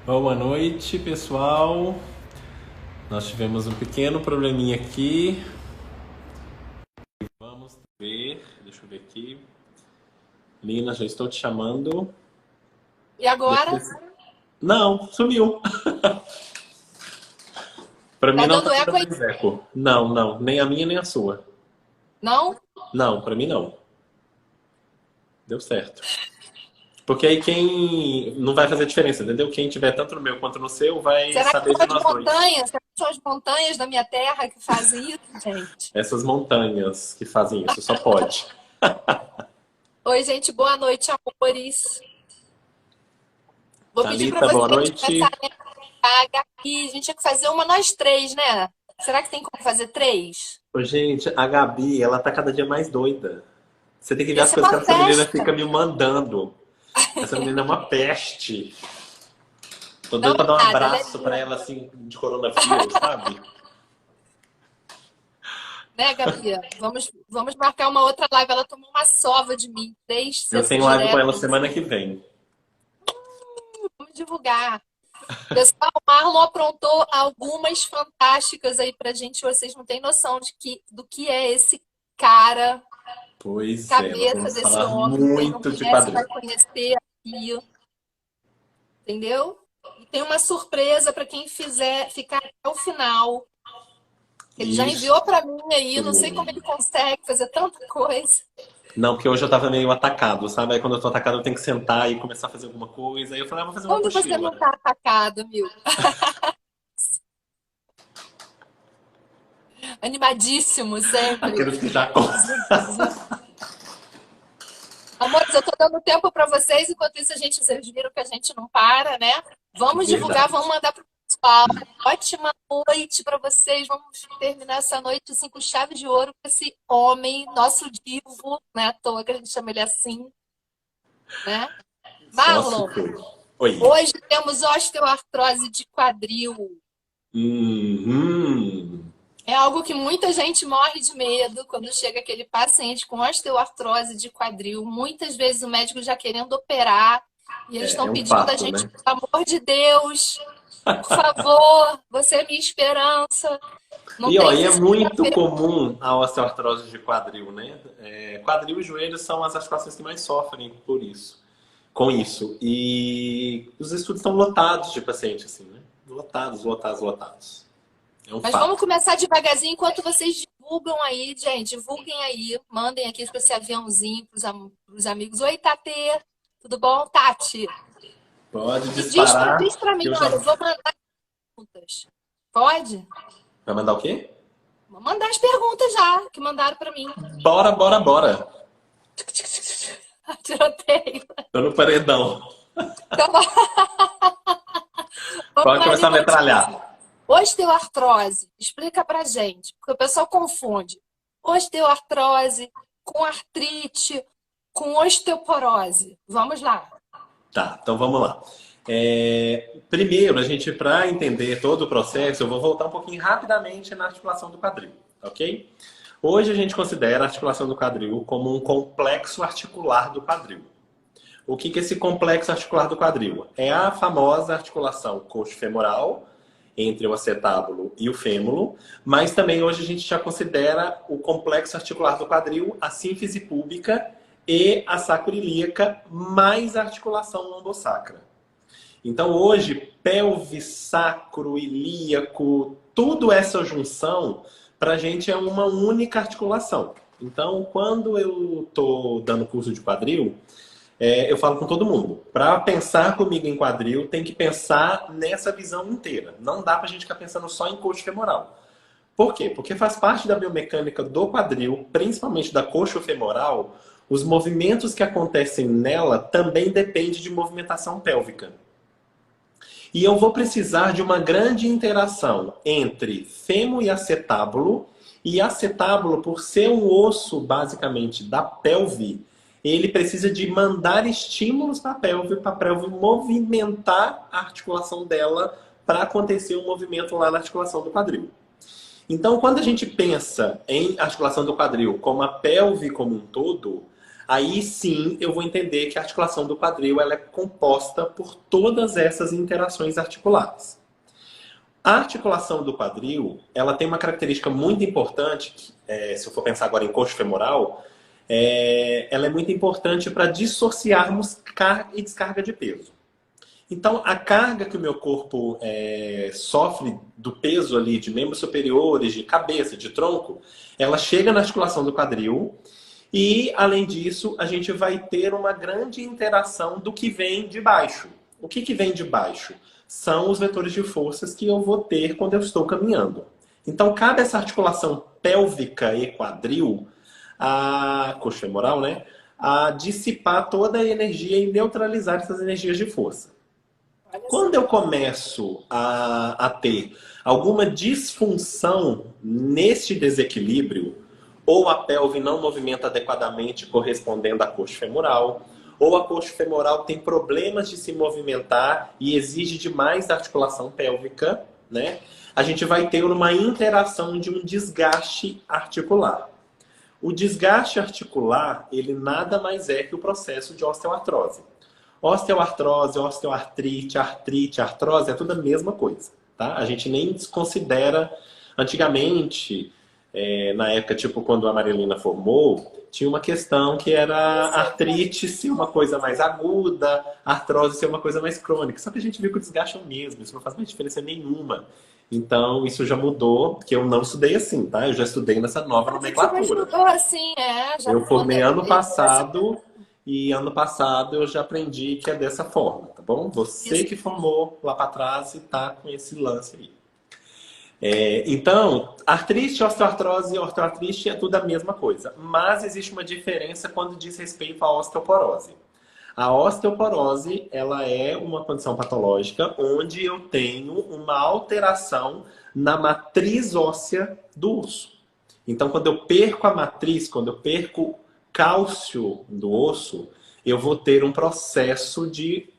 Boa noite, pessoal. Nós tivemos um pequeno probleminha aqui. Vamos ver, deixa eu ver aqui. Lina, já estou te chamando. E agora? Depois... Não, sumiu. Para mim Tá não tá dando dando eco aí? mais eco. Não, não, nem a minha nem a sua. Não? Não, para mim não. Deu certo. Porque aí quem não vai fazer diferença, entendeu? Quem tiver tanto no meu quanto no seu vai Será que saber são de as nós dois. montanhas? Será que são as montanhas da minha terra que fazem isso, gente? Essas montanhas que fazem isso, só pode. Oi, gente, boa noite, amores. Vou pedir para Thalita, vocês boa noite. começarem a Gabi. A gente tinha que fazer uma nós três, né? Será que tem como fazer três? Ô, gente, a Gabi, ela tá cada dia mais doida. Você tem que ver Ia as ser coisas que uma essa menina festa. fica me mandando. Essa menina é uma peste. Tô Não doido pra dar um é nada, ela é abraço pra ela, linda. assim, de coronavírus, sabe? Né, Gabi? Vamos marcar uma outra live. Ela tomou uma sova de mim, 3 sessões Eu tenho live com ela diretas. semana que vem. Vamos divulgar. Pessoal, o Marlon aprontou algumas fantásticas aí pra gente. Vocês não têm noção do que é esse cara, Pois é, nós cabeça vamos desse falar homem. Quem não muito de conhece quadril. vai conhecer aqui, entendeu? E tem uma surpresa para quem fizer ficar até o final. Ele já Isso. enviou para mim aí, não sei como ele consegue fazer tanta coisa. Não, porque hoje eu tava meio atacado, sabe? Aí quando eu tô atacado eu tenho que sentar e começar a fazer alguma coisa. Aí eu falei, vou fazer uma Onde você não cochila. tá atacado, meu? Animadíssimo sempre. Aqueles que já... Amores, eu tô dando tempo para vocês, enquanto isso vocês viram que a gente não para, né? Vamos divulgar, Verdade. vamos mandar pro pessoal. Ótima noite para vocês. Vamos terminar essa noite assim com chave de ouro com esse homem, nosso divo, né? À toa que a gente chama ele assim, né? Só Marlon, super. Oi. hoje temos osteoartrose de quadril. Uhum. É algo que muita gente morre de medo quando chega aquele paciente com osteoartrose de quadril. Muitas vezes o médico já querendo operar e eles É estão um pedindo a fato, gente, né? pelo amor de Deus, por favor, você é minha esperança. Não E, ó, tem e é muito fisioterapeuta. comum a osteoartrose de quadril, né? Quadril e joelho são as articulações que mais sofrem por isso, com isso. E os estudos estão lotados de pacientes, assim, né? Lotados, lotados, lotados. É um Mas vamos fato. começar devagarzinho enquanto vocês divulgam aí, gente. Divulguem aí, mandem aqui com esse aviãozinho para os amigos. Oi, Tati, tudo bom? Tati, Pode e diz disparar para que mim, eu já... olha, eu vou mandar perguntas. Pode? Vai mandar o quê? Vou mandar as perguntas já, que mandaram para mim. Bora, bora, bora. Tiroteio. Tô no paredão. Então, vamos Pode lá, começar a Nicodime. metralhar. Osteoartrose, explica pra gente, porque o pessoal confunde. Osteoartrose com artrite, com osteoporose. Vamos lá. Tá, então vamos lá. Primeiro, a gente, para entender todo o processo, eu vou voltar um pouquinho rapidamente na articulação do quadril, ok? Hoje a gente considera a articulação do quadril como um complexo articular do quadril. O que que é esse complexo articular do quadril? É a famosa articulação coxo-femoral, entre o acetábulo e o fêmur, mas também hoje a gente já considera o complexo articular do quadril a sínfise púbica e a sacroiliaca, mais a articulação lombosacra. Então hoje, pelve, sacro, ilíaco, tudo essa junção, para a gente é uma única articulação. Então, quando eu estou dando curso de quadril, eu falo com todo mundo. Para pensar comigo em quadril, tem que pensar nessa visão inteira. Não dá para a gente ficar pensando só em coxo femoral. Por quê? Porque faz parte da biomecânica do quadril, principalmente da coxo femoral, os movimentos que acontecem nela também dependem de movimentação pélvica. E eu vou precisar de uma grande interação entre fêmur e acetábulo, por ser um osso, basicamente, da pelve, ele precisa de mandar estímulos para a pelve movimentar a articulação dela para acontecer um movimento lá na articulação do quadril. Então, quando a gente pensa em articulação do quadril como a pelve como um todo, Aí sim eu vou entender que a articulação do quadril ela é composta por todas essas interações articulares. A articulação do quadril, ela tem uma característica muito importante, que, se eu for pensar agora em coxo femoral, ela é muito importante para dissociarmos carga e descarga de peso. Então, a carga que o meu corpo sofre do peso ali de membros superiores, de cabeça, de tronco, ela chega na articulação do quadril e, além disso, a gente vai ter uma grande interação do que vem de baixo. O que vem de baixo? São os vetores de forças que eu vou ter quando eu estou caminhando. Então, cabe essa articulação pélvica e quadril, a coxa femoral, né? A dissipar toda a energia e neutralizar essas energias de força. Quando eu começo a ter alguma disfunção neste desequilíbrio, ou a pelve não movimenta adequadamente correspondendo à coxa femoral, ou a coxa femoral tem problemas de se movimentar e exige demais da articulação pélvica, né? A gente vai ter uma interação de um desgaste articular. O desgaste articular, ele nada mais é que o processo de osteoartrose. Osteoartrose, osteoartrite, artrite, artrose, é tudo a mesma coisa, tá? A gente nem desconsidera. Antigamente, na época, tipo, quando a Marilina formou, tinha uma questão que era artrite ser uma coisa mais aguda, artrose ser uma coisa mais crônica. Só que a gente viu que o desgaste é o mesmo, isso não faz mais diferença nenhuma. Então, isso já mudou, porque eu não estudei assim, tá? Eu já estudei nessa nova nomenclatura. Você já estudou assim, já Eu formei ano passado e ano passado eu já aprendi que é dessa forma, tá bom? Você que formou lá para trás e tá com esse lance aí. Então, artrite, osteoartrose e osteoartrite é tudo a mesma coisa. Mas existe uma diferença quando diz respeito à osteoporose. A osteoporose, ela é uma condição patológica onde eu tenho uma alteração na matriz óssea do osso. Então, quando eu perco a matriz, quando eu perco cálcio do osso, eu vou ter um processo de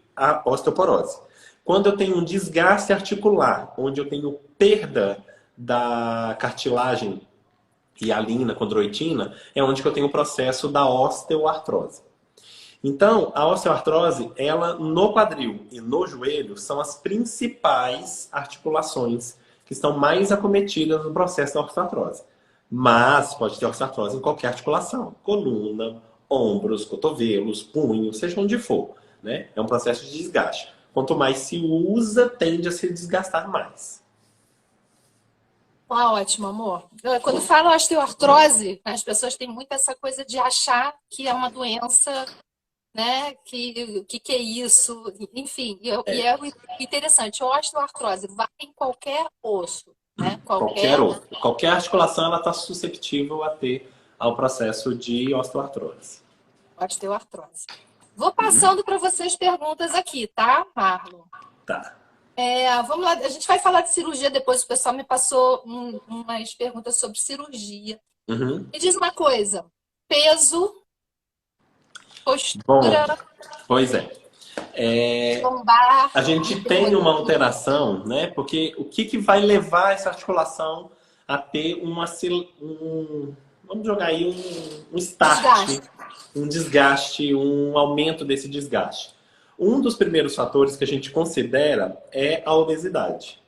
osteoporose. Quando eu tenho um desgaste articular, onde eu tenho perda da cartilagem hialina, condroitina, é onde que eu tenho o processo da osteoartrose. Então, a osteoartrose, ela no quadril e no joelho, são as principais articulações que estão mais acometidas no processo da osteoartrose. Mas pode ter osteoartrose em qualquer articulação. Coluna, ombros, cotovelos, punho, seja onde for, né? É um processo de desgaste. Quanto mais se usa, tende a se desgastar mais. Ótimo, amor. Quando falo osteoartrose, as pessoas têm muito essa coisa de achar que é uma doença, né? Que é isso? Enfim, e é interessante. A osteoartrose vai em qualquer osso, né? Qualquer articulação ela está susceptível a ter ao processo de osteoartrose. Osteoartrose. Vou passando para vocês perguntas aqui, tá, Marlon? Tá. Vamos lá, a gente vai falar de cirurgia depois. O pessoal me passou umas perguntas sobre cirurgia. Uhum. Me diz uma coisa: peso, postura. Bom, pois lombar. A gente tem uma alteração, né? Porque o que vai levar essa articulação a ter vamos jogar aí um start, um desgaste, um aumento desse desgaste. Um dos primeiros fatores que a gente considera é a obesidade.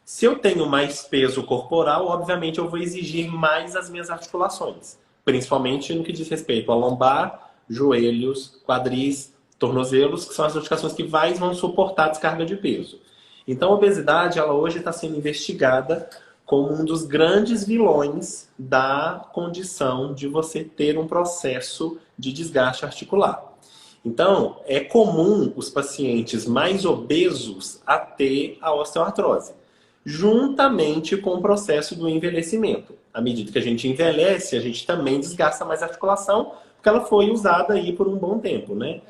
Se eu tenho mais peso corporal, obviamente eu vou exigir mais as minhas articulações, principalmente no que diz respeito a lombar, joelhos, quadris, tornozelos, que são as articulações que mais vão suportar a descarga de peso. Então, a obesidade, ela hoje está sendo investigada como um dos grandes vilões da condição de você ter um processo de desgaste articular. Então, é comum os pacientes mais obesos a ter a osteoartrose, juntamente com o processo do envelhecimento. À medida que a gente envelhece, a gente também desgasta mais a articulação, porque ela foi usada aí por um bom tempo, né?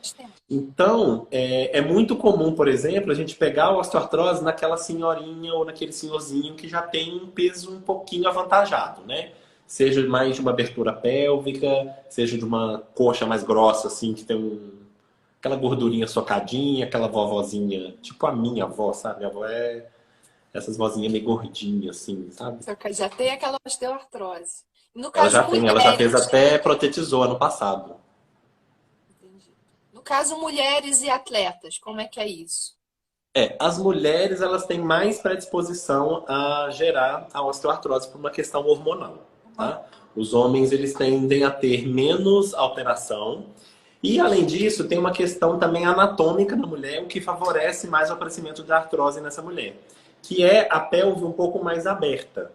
Então, é muito comum, por exemplo, a gente pegar a osteoartrose naquela senhorinha ou naquele senhorzinho que já tem um peso um pouquinho avantajado, né? Seja mais de uma abertura pélvica, seja de uma coxa mais grossa, assim, que tem aquela gordurinha socadinha, aquela vovozinha, tipo a minha avó, sabe? Minha avó é essas vozinhas meio gordinhas, assim, sabe? Já tem aquela osteoartrose. No Ela caso, já fez até protetizou ano passado. No caso, mulheres e atletas, como é que é isso? As mulheres elas têm mais predisposição a gerar a osteoartrose por uma questão hormonal, tá? Os homens eles tendem a ter menos alteração e além disso tem uma questão também anatômica na mulher, o que favorece mais o aparecimento da artrose nessa mulher, que é a pelve um pouco mais aberta.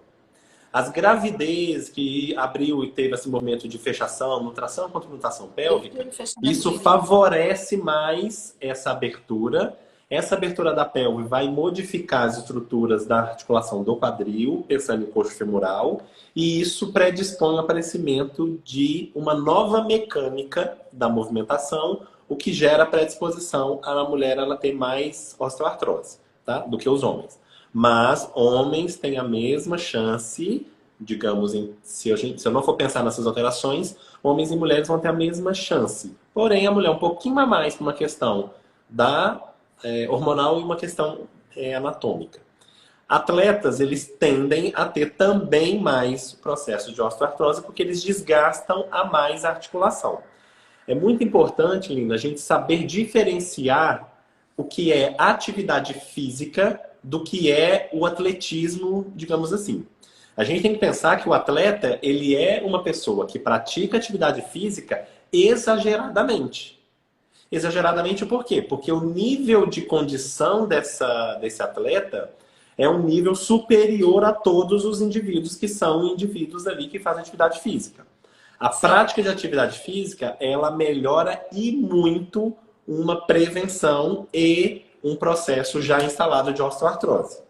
As gravidez que abriu e teve esse momento de fechação, nutração contra nutração pélvica, isso favorece mais essa abertura. Essa abertura da pelve vai modificar as estruturas da articulação do quadril, pensando em coxo femoral, e isso predispõe ao aparecimento de uma nova mecânica da movimentação, o que gera predisposição a mulher ela ter mais osteoartrose, tá? Do que os homens. Mas homens têm a mesma chance, digamos, se eu não for pensar nessas alterações, homens e mulheres vão ter a mesma chance. Porém, a mulher um pouquinho a mais por uma questão hormonal e uma questão anatômica. Atletas, eles tendem a ter também mais processo de osteoartrose porque eles desgastam a mais a articulação. É muito importante, Linda, a gente saber diferenciar o que é atividade física do que é o atletismo, digamos assim. A gente tem que pensar que o atleta, ele é uma pessoa que pratica atividade física exageradamente. Exageradamente por quê? Porque o nível de condição desse atleta é um nível superior a todos os indivíduos que são indivíduos ali que fazem atividade física. A prática de atividade física, ela melhora e muito uma prevenção e um processo já instalado de osteoartrose.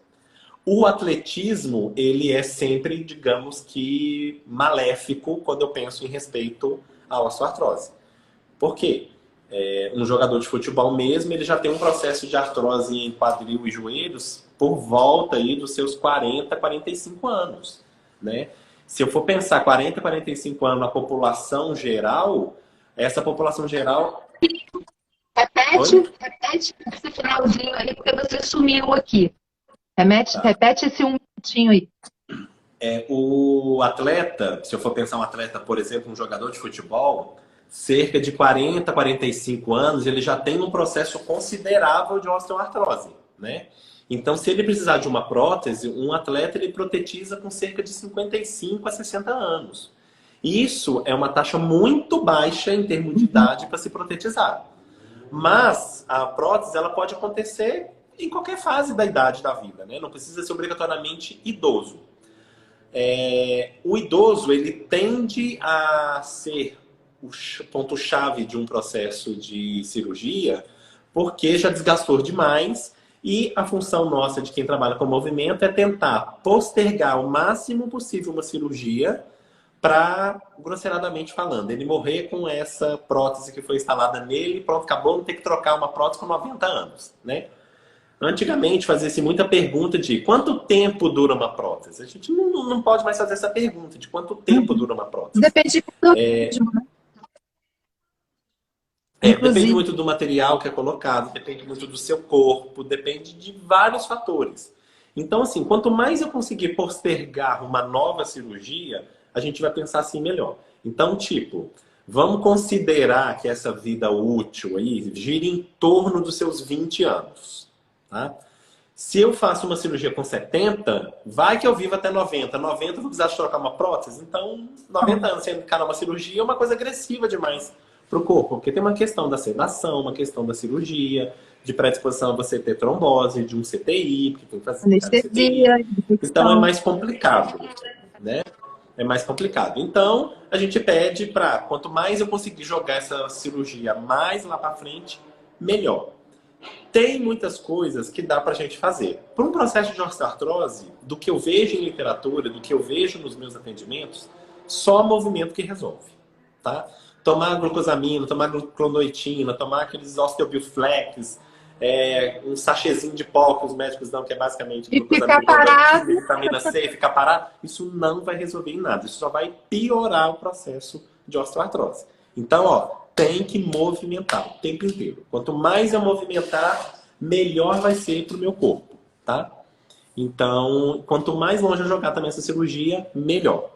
O atletismo, ele é sempre, digamos que, maléfico quando eu penso em respeito à osteoartrose. Por quê? Um jogador de futebol mesmo, ele já tem um processo de artrose em quadril e joelhos por volta aí dos seus 40, 45 anos, né? Se eu for pensar 40, 45 anos na população geral, essa população geral... Repete esse finalzinho aí, porque você sumiu aqui. Repete esse um minutinho aí. O atleta, se eu for pensar um atleta, por exemplo, um jogador de futebol, cerca de 40, 45 anos, ele já tem um processo considerável de osteoartrose, né? Então, se ele precisar de uma prótese, um atleta ele protetiza com cerca de 55 a 60 anos. Isso é uma taxa muito baixa em termos de idade para se protetizar. Mas a prótese ela pode acontecer em qualquer fase da idade da vida, né? Não precisa ser obrigatoriamente idoso. O idoso ele tende a ser o ponto-chave de um processo de cirurgia porque já desgastou demais e a função nossa de quem trabalha com movimento é tentar postergar o máximo possível uma cirurgia para, grosseiramente falando, ele morrer com essa prótese que foi instalada nele e pronto, acabou, não ter que trocar uma prótese com 90 anos, né? Antigamente fazia-se muita pergunta de quanto tempo dura uma prótese. A gente não pode mais fazer essa pergunta de quanto tempo dura uma prótese. Depende do organismo, né? Depende muito do material que é colocado, depende muito do seu corpo, depende de vários fatores. Então, assim, quanto mais eu conseguir postergar uma nova cirurgia, a gente vai pensar assim melhor. Então, tipo, vamos considerar que essa vida útil aí gira em torno dos seus 20 anos. Tá? Se eu faço uma cirurgia com 70, vai que eu vivo até 90. 90 eu vou precisar de trocar uma prótese. Então, 90 anos sem encarar uma cirurgia é uma coisa agressiva demais para o corpo. Porque tem uma questão da sedação, uma questão da cirurgia, de predisposição a você ter trombose, de um CTI, porque tem que fazer anestesia, CTI. Então é mais complicado, né? É mais complicado. Então, a gente pede para, quanto mais eu conseguir jogar essa cirurgia mais lá para frente, melhor. Tem muitas coisas que dá pra gente fazer. Para um processo de osteoartrose, do que eu vejo em literatura, do que eu vejo nos meus atendimentos, só movimento que resolve, tá? Tomar glucosamina, tomar clonoitina, tomar aqueles osteobioflex, um sachêzinho de pó que os médicos dão, que é basicamente glucosamina, vitamina C, ficar parado, isso não vai resolver em nada. Isso só vai piorar o processo de osteoartrose. Então, ó, tem que movimentar o tempo inteiro. Quanto mais eu movimentar, melhor vai ser para o meu corpo, tá? Então, quanto mais longe eu jogar também essa cirurgia, melhor.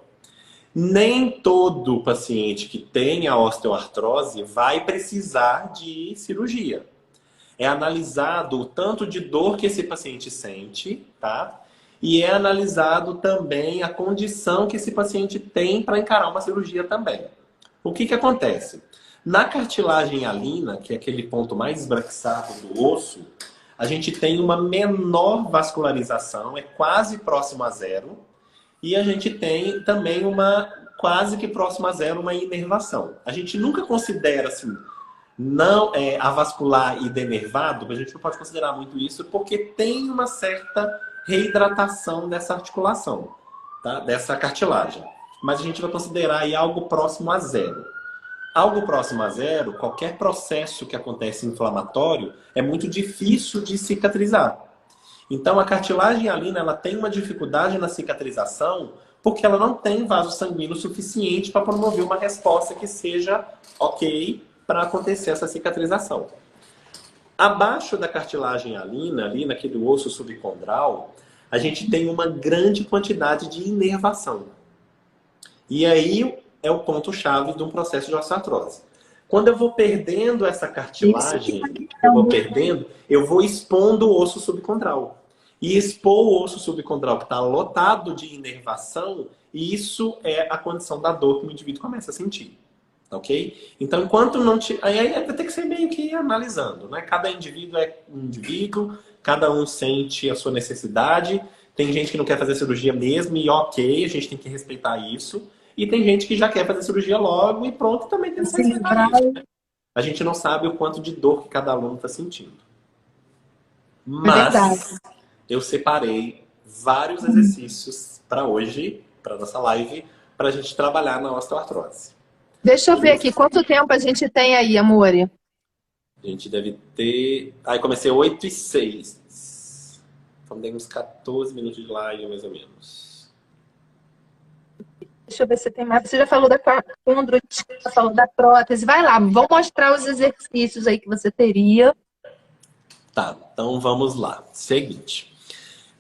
Nem todo paciente que tem a osteoartrose vai precisar de cirurgia. É analisado o tanto de dor que esse paciente sente, tá? E é analisado também a condição que esse paciente tem para encarar uma cirurgia também. O que que acontece? Na cartilagem hialina, que é aquele ponto mais esbranquiçado do osso, a gente tem uma menor vascularização, é quase próximo a zero, e a gente tem também uma quase que próximo a zero, uma inervação. A gente nunca considera assim, não avascular e denervado, a gente não pode considerar muito isso, porque tem uma certa reidratação dessa articulação, tá? Dessa cartilagem. Mas a gente vai considerar aí algo próximo a zero. Algo próximo a zero, qualquer processo que acontece inflamatório, é muito difícil de cicatrizar. Então, a cartilagem hialina, ela tem uma dificuldade na cicatrização porque ela não tem vaso sanguíneo suficiente para promover uma resposta que seja ok para acontecer essa cicatrização. Abaixo da cartilagem hialina, ali naquele osso subcondral, a gente tem uma grande quantidade de inervação. E aí é o ponto-chave de um processo de osteoartrose. Quando eu vou perdendo essa cartilagem, eu vou expondo o osso subcondral. E expor o osso subcondral que está lotado de inervação, isso é a condição da dor que o indivíduo começa a sentir. Ok? Então, enquanto não te... Aí vai ter que ser meio que analisando, né? Cada indivíduo é um indivíduo, cada um sente a sua necessidade. Tem gente que não quer fazer cirurgia mesmo e ok, a gente tem que respeitar isso. E tem gente que já quer fazer cirurgia logo e pronto, também tem que respeitar isso, né? A gente não sabe o quanto de dor que cada aluno está sentindo. Mas eu separei vários exercícios para hoje, para nossa live, para a gente trabalhar na osteoartrose. Deixa eu ver aqui, quanto tempo a gente tem aí, Amore? A gente deve ter... Aí comecei 8h06. Então tem uns 14 minutos de live, mais ou menos. Deixa eu ver se tem mais. Você já falou da condroitina, já falou da prótese. Vai lá, vou mostrar os exercícios aí que você teria. Tá, então vamos lá. Seguinte.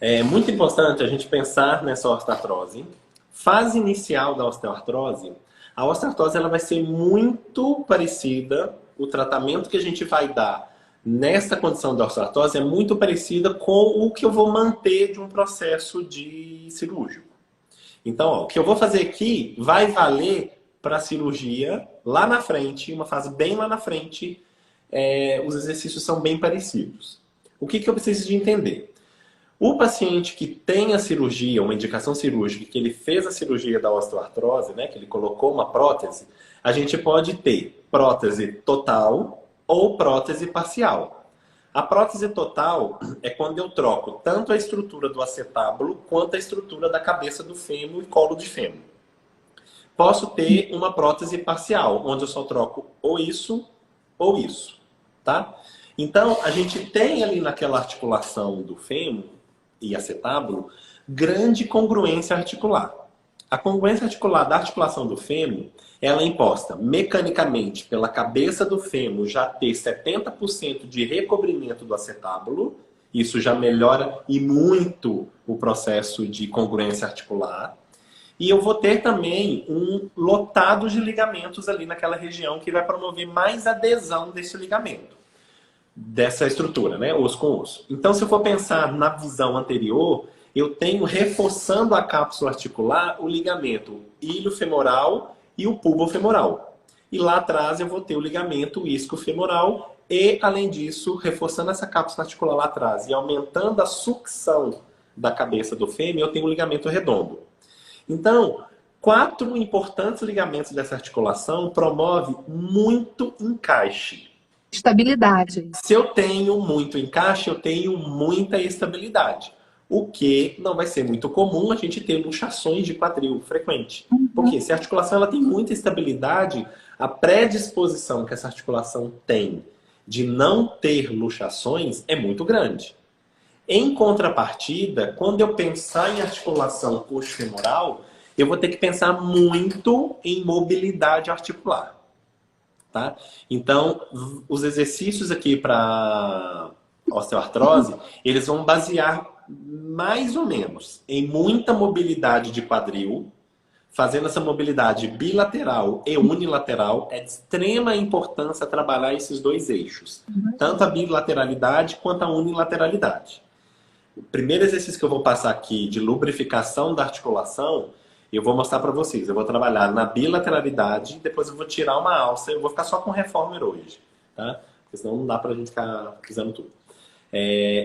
É muito importante a gente pensar nessa osteoartrose. Fase inicial da osteoartrose, a osteoartrose ela vai ser muito parecida, o tratamento que a gente vai dar nessa condição da osteoartrose é muito parecida com o que eu vou manter de um processo de cirúrgico. Então, ó, o que eu vou fazer aqui vai valer para a cirurgia lá na frente, uma fase bem lá na frente, os exercícios são bem parecidos. O que eu preciso de entender? O paciente que tem a cirurgia, uma indicação cirúrgica, que ele fez a cirurgia da osteoartrose, né, que ele colocou uma prótese, a gente pode ter prótese total ou prótese parcial. A prótese total é quando eu troco tanto a estrutura do acetábulo quanto a estrutura da cabeça do fêmur e colo de fêmur. Posso ter uma prótese parcial, onde eu só troco ou isso, tá? Então, a gente tem ali naquela articulação do fêmur e acetábulo, grande congruência articular. A congruência articular da articulação do fêmur, ela é imposta mecanicamente pela cabeça do fêmur já ter 70% de recobrimento do acetábulo, isso já melhora e muito o processo de congruência articular. E eu vou ter também um lotado de ligamentos ali naquela região que vai promover mais adesão desse ligamento. Dessa estrutura, né? Osso com osso. Então, se eu for pensar na visão anterior, eu tenho reforçando a cápsula articular o ligamento ilho-femoral e o pulbo-femoral. E lá atrás eu vou ter o ligamento isco-femoral e, além disso, reforçando essa cápsula articular lá atrás e aumentando a sucção da cabeça do fêmur, eu tenho o ligamento redondo. Então, 4 importantes ligamentos dessa articulação promovem muito encaixe. Estabilidade. Se eu tenho muito encaixe, eu tenho muita estabilidade. O que não vai ser muito comum a gente ter luxações de quadril frequente. Porque se a articulação ela tem muita estabilidade, a predisposição que essa articulação tem de não ter luxações é muito grande. Em contrapartida, quando eu pensar em articulação coxofemoral, eu vou ter que pensar muito em mobilidade articular. Tá? Então, os exercícios aqui para osteoartrose, eles vão basear mais ou menos em muita mobilidade de quadril, fazendo essa mobilidade bilateral e unilateral, é de extrema importância trabalhar esses dois eixos. Tanto a bilateralidade quanto a unilateralidade. O primeiro exercício que eu vou passar aqui de lubrificação da articulação, eu vou mostrar para vocês. Eu vou trabalhar na bilateralidade, depois eu vou tirar uma alça, eu vou ficar só com reformer hoje, tá? Porque senão não dá pra gente ficar fazendo tudo.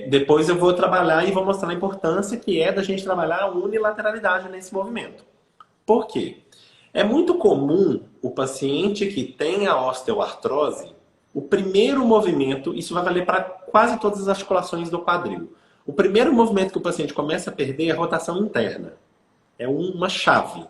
Depois eu vou trabalhar e vou mostrar a importância que é da gente trabalhar a unilateralidade nesse movimento. Por quê? É muito comum o paciente que tem a osteoartrose, o primeiro movimento, isso vai valer para quase todas as articulações do quadril. O primeiro movimento que o paciente começa a perder é a rotação interna. É uma chave.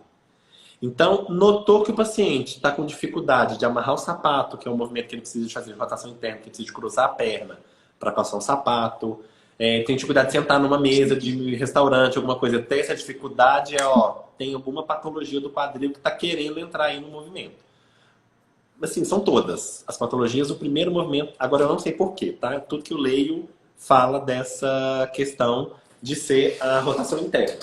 Então, notou que o paciente está com dificuldade de amarrar o sapato, que é um movimento que ele precisa de fazer de rotação interna, que ele precisa de cruzar a perna para calçar o sapato. Tem dificuldade de sentar numa mesa de restaurante, alguma coisa. Tem essa dificuldade, tem alguma patologia do quadril que está querendo entrar aí no movimento. Assim, são todas as patologias do primeiro movimento. Agora, eu não sei porquê, tá? Tudo que eu leio fala dessa questão de ser a rotação interna.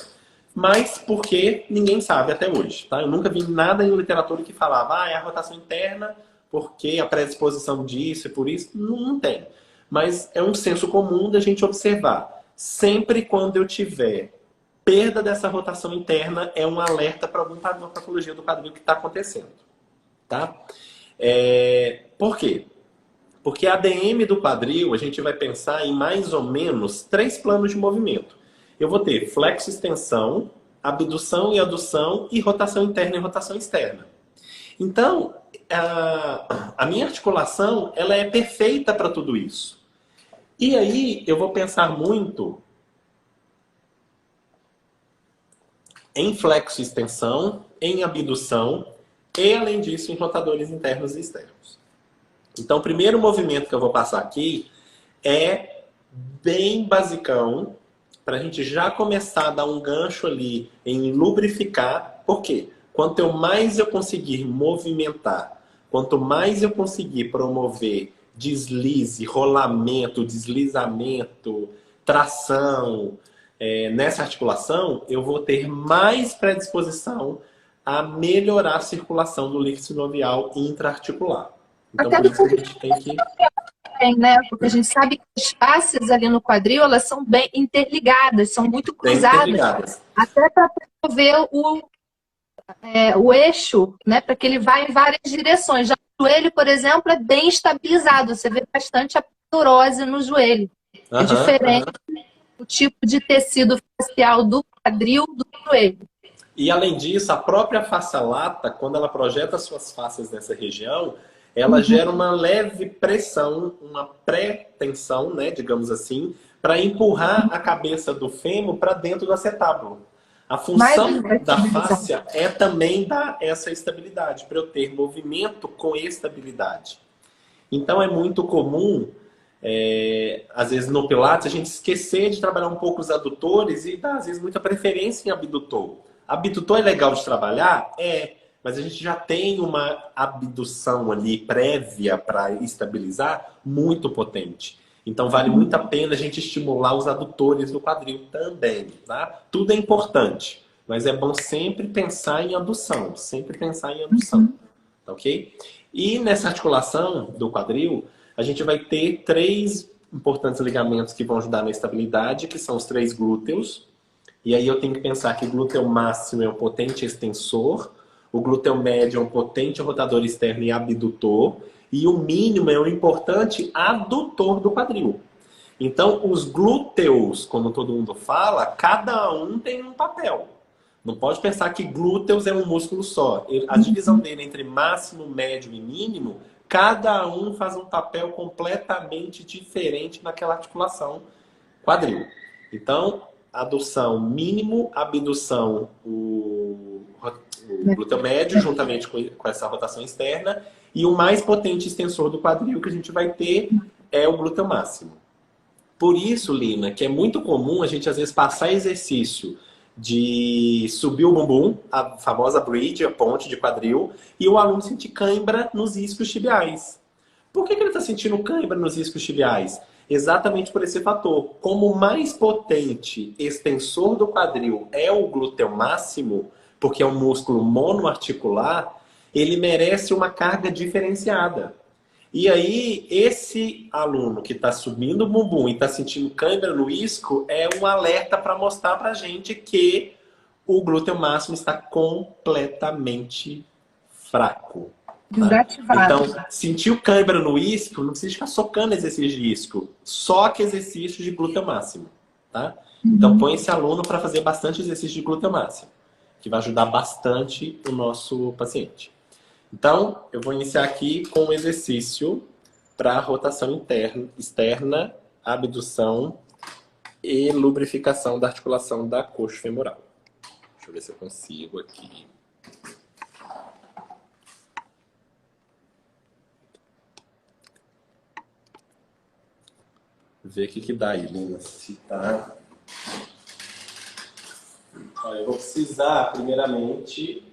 Mas porque ninguém sabe até hoje, tá? Eu nunca vi nada em literatura que falava, é a rotação interna porque a predisposição disso e por isso. Não tem. Mas é um senso comum da gente observar. Sempre quando eu tiver perda dessa rotação interna, é um alerta para alguma patologia do quadril que está acontecendo, tá? Por quê? Porque a ADM do quadril, a gente vai pensar em mais ou menos 3 planos de movimento. Eu vou ter flexo, extensão, abdução e adução e rotação interna e rotação externa. Então, a minha articulação, ela é perfeita para tudo isso. E aí, eu vou pensar muito em flexo, extensão, em abdução e, além disso, em rotadores internos e externos. Então, o primeiro movimento que eu vou passar aqui é bem basicão, para a gente já começar a dar um gancho ali em lubrificar. Por quê? Quanto mais eu conseguir movimentar, quanto mais eu conseguir promover deslize, rolamento, deslizamento, tração nessa articulação, eu vou ter mais predisposição a melhorar a circulação do líquido sinovial intraarticular. Então, Até por isso que a gente tem que... né? Porque a gente sabe que as faces ali no quadril, elas são bem interligadas, são muito cruzadas. Até para promover o eixo, né? Para que ele vá em várias direções. Já o joelho, por exemplo, é bem estabilizado. Você vê bastante aptorose no joelho. É diferente do tipo de tecido facial do quadril do joelho. E além disso, a própria face lata, quando ela projeta suas faces nessa região, ela gera uma leve pressão, uma pré-tensão, né, digamos assim, para empurrar a cabeça do fêmur para dentro do acetábulo. A função da fáscia é também dar essa estabilidade, para eu ter movimento com estabilidade. Então é muito comum, às vezes no Pilates, a gente esquecer de trabalhar um pouco os adutores e dar, às vezes, muita preferência em abdutor. Abdutor é legal de trabalhar? Mas a gente já tem uma abdução ali prévia para estabilizar muito potente. Então vale muito a pena a gente estimular os adutores do quadril também, tá? Tudo é importante, mas é bom sempre pensar em adução, tá ok? E nessa articulação do quadril, a gente vai ter 3 importantes ligamentos que vão ajudar na estabilidade, que são os 3 glúteos. E aí eu tenho que pensar que o glúteo máximo é um potente extensor, o glúteo médio é um potente rotador externo e abdutor, e o mínimo é um importante adutor do quadril. Então, os glúteos, como todo mundo fala, cada um tem um papel. Não pode pensar que glúteos é um músculo só. A divisão dele entre máximo, médio e mínimo, cada um faz um papel completamente diferente naquela articulação quadril. Então, adução mínimo, abdução o glúteo médio, juntamente com essa rotação externa, e o mais potente extensor do quadril que a gente vai ter é o glúteo máximo. Por isso, Lina, que é muito comum a gente às vezes passar exercício de subir o bumbum, a famosa bridge, a ponte de quadril, e o aluno sentir cãibra nos isquios tibiais. Por que ele está sentindo cãibra nos isquios tibiais? Exatamente por esse fator. Como o mais potente extensor do quadril é o glúteo máximo, porque é um músculo monoarticular, ele merece uma carga diferenciada. E aí, esse aluno que está subindo o bumbum e está sentindo cãibra no isco é um alerta para mostrar para a gente que o glúteo máximo está completamente fraco. Tá? Desativado. Então, sentiu cãibra no isco, não precisa ficar socando exercício de isco. Só que exercício de glúteo máximo. Tá? Então, põe esse aluno para fazer bastante exercício de glúteo máximo, que vai ajudar bastante o nosso paciente. Então, eu vou iniciar aqui com um exercício para rotação interna, externa, abdução e lubrificação da articulação da coxa femoral. Deixa eu ver se eu consigo aqui. Ver o que dá aí, Lina. Se tá... Olha, eu vou precisar, primeiramente,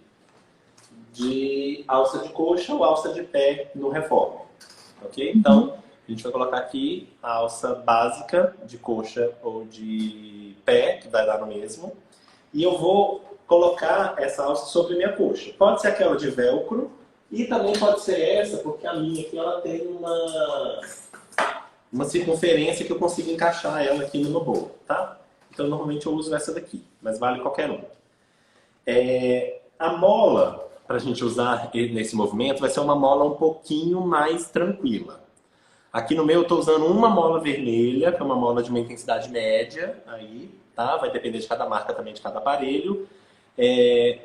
de alça de coxa ou alça de pé no reforme. Ok? Então, a gente vai colocar aqui a alça básica de coxa ou de pé, que vai dar no mesmo. E eu vou colocar essa alça sobre minha coxa. Pode ser aquela de velcro e também pode ser essa, porque a minha aqui ela tem uma circunferência que eu consigo encaixar ela aqui no meu bolo, tá? Então, normalmente eu uso essa daqui, mas vale qualquer uma. A mola, para a gente usar nesse movimento, vai ser uma mola um pouquinho mais tranquila. Aqui no meu eu estou usando uma mola vermelha, que é uma mola de uma intensidade média, aí, tá? Vai depender de cada marca também, de cada aparelho.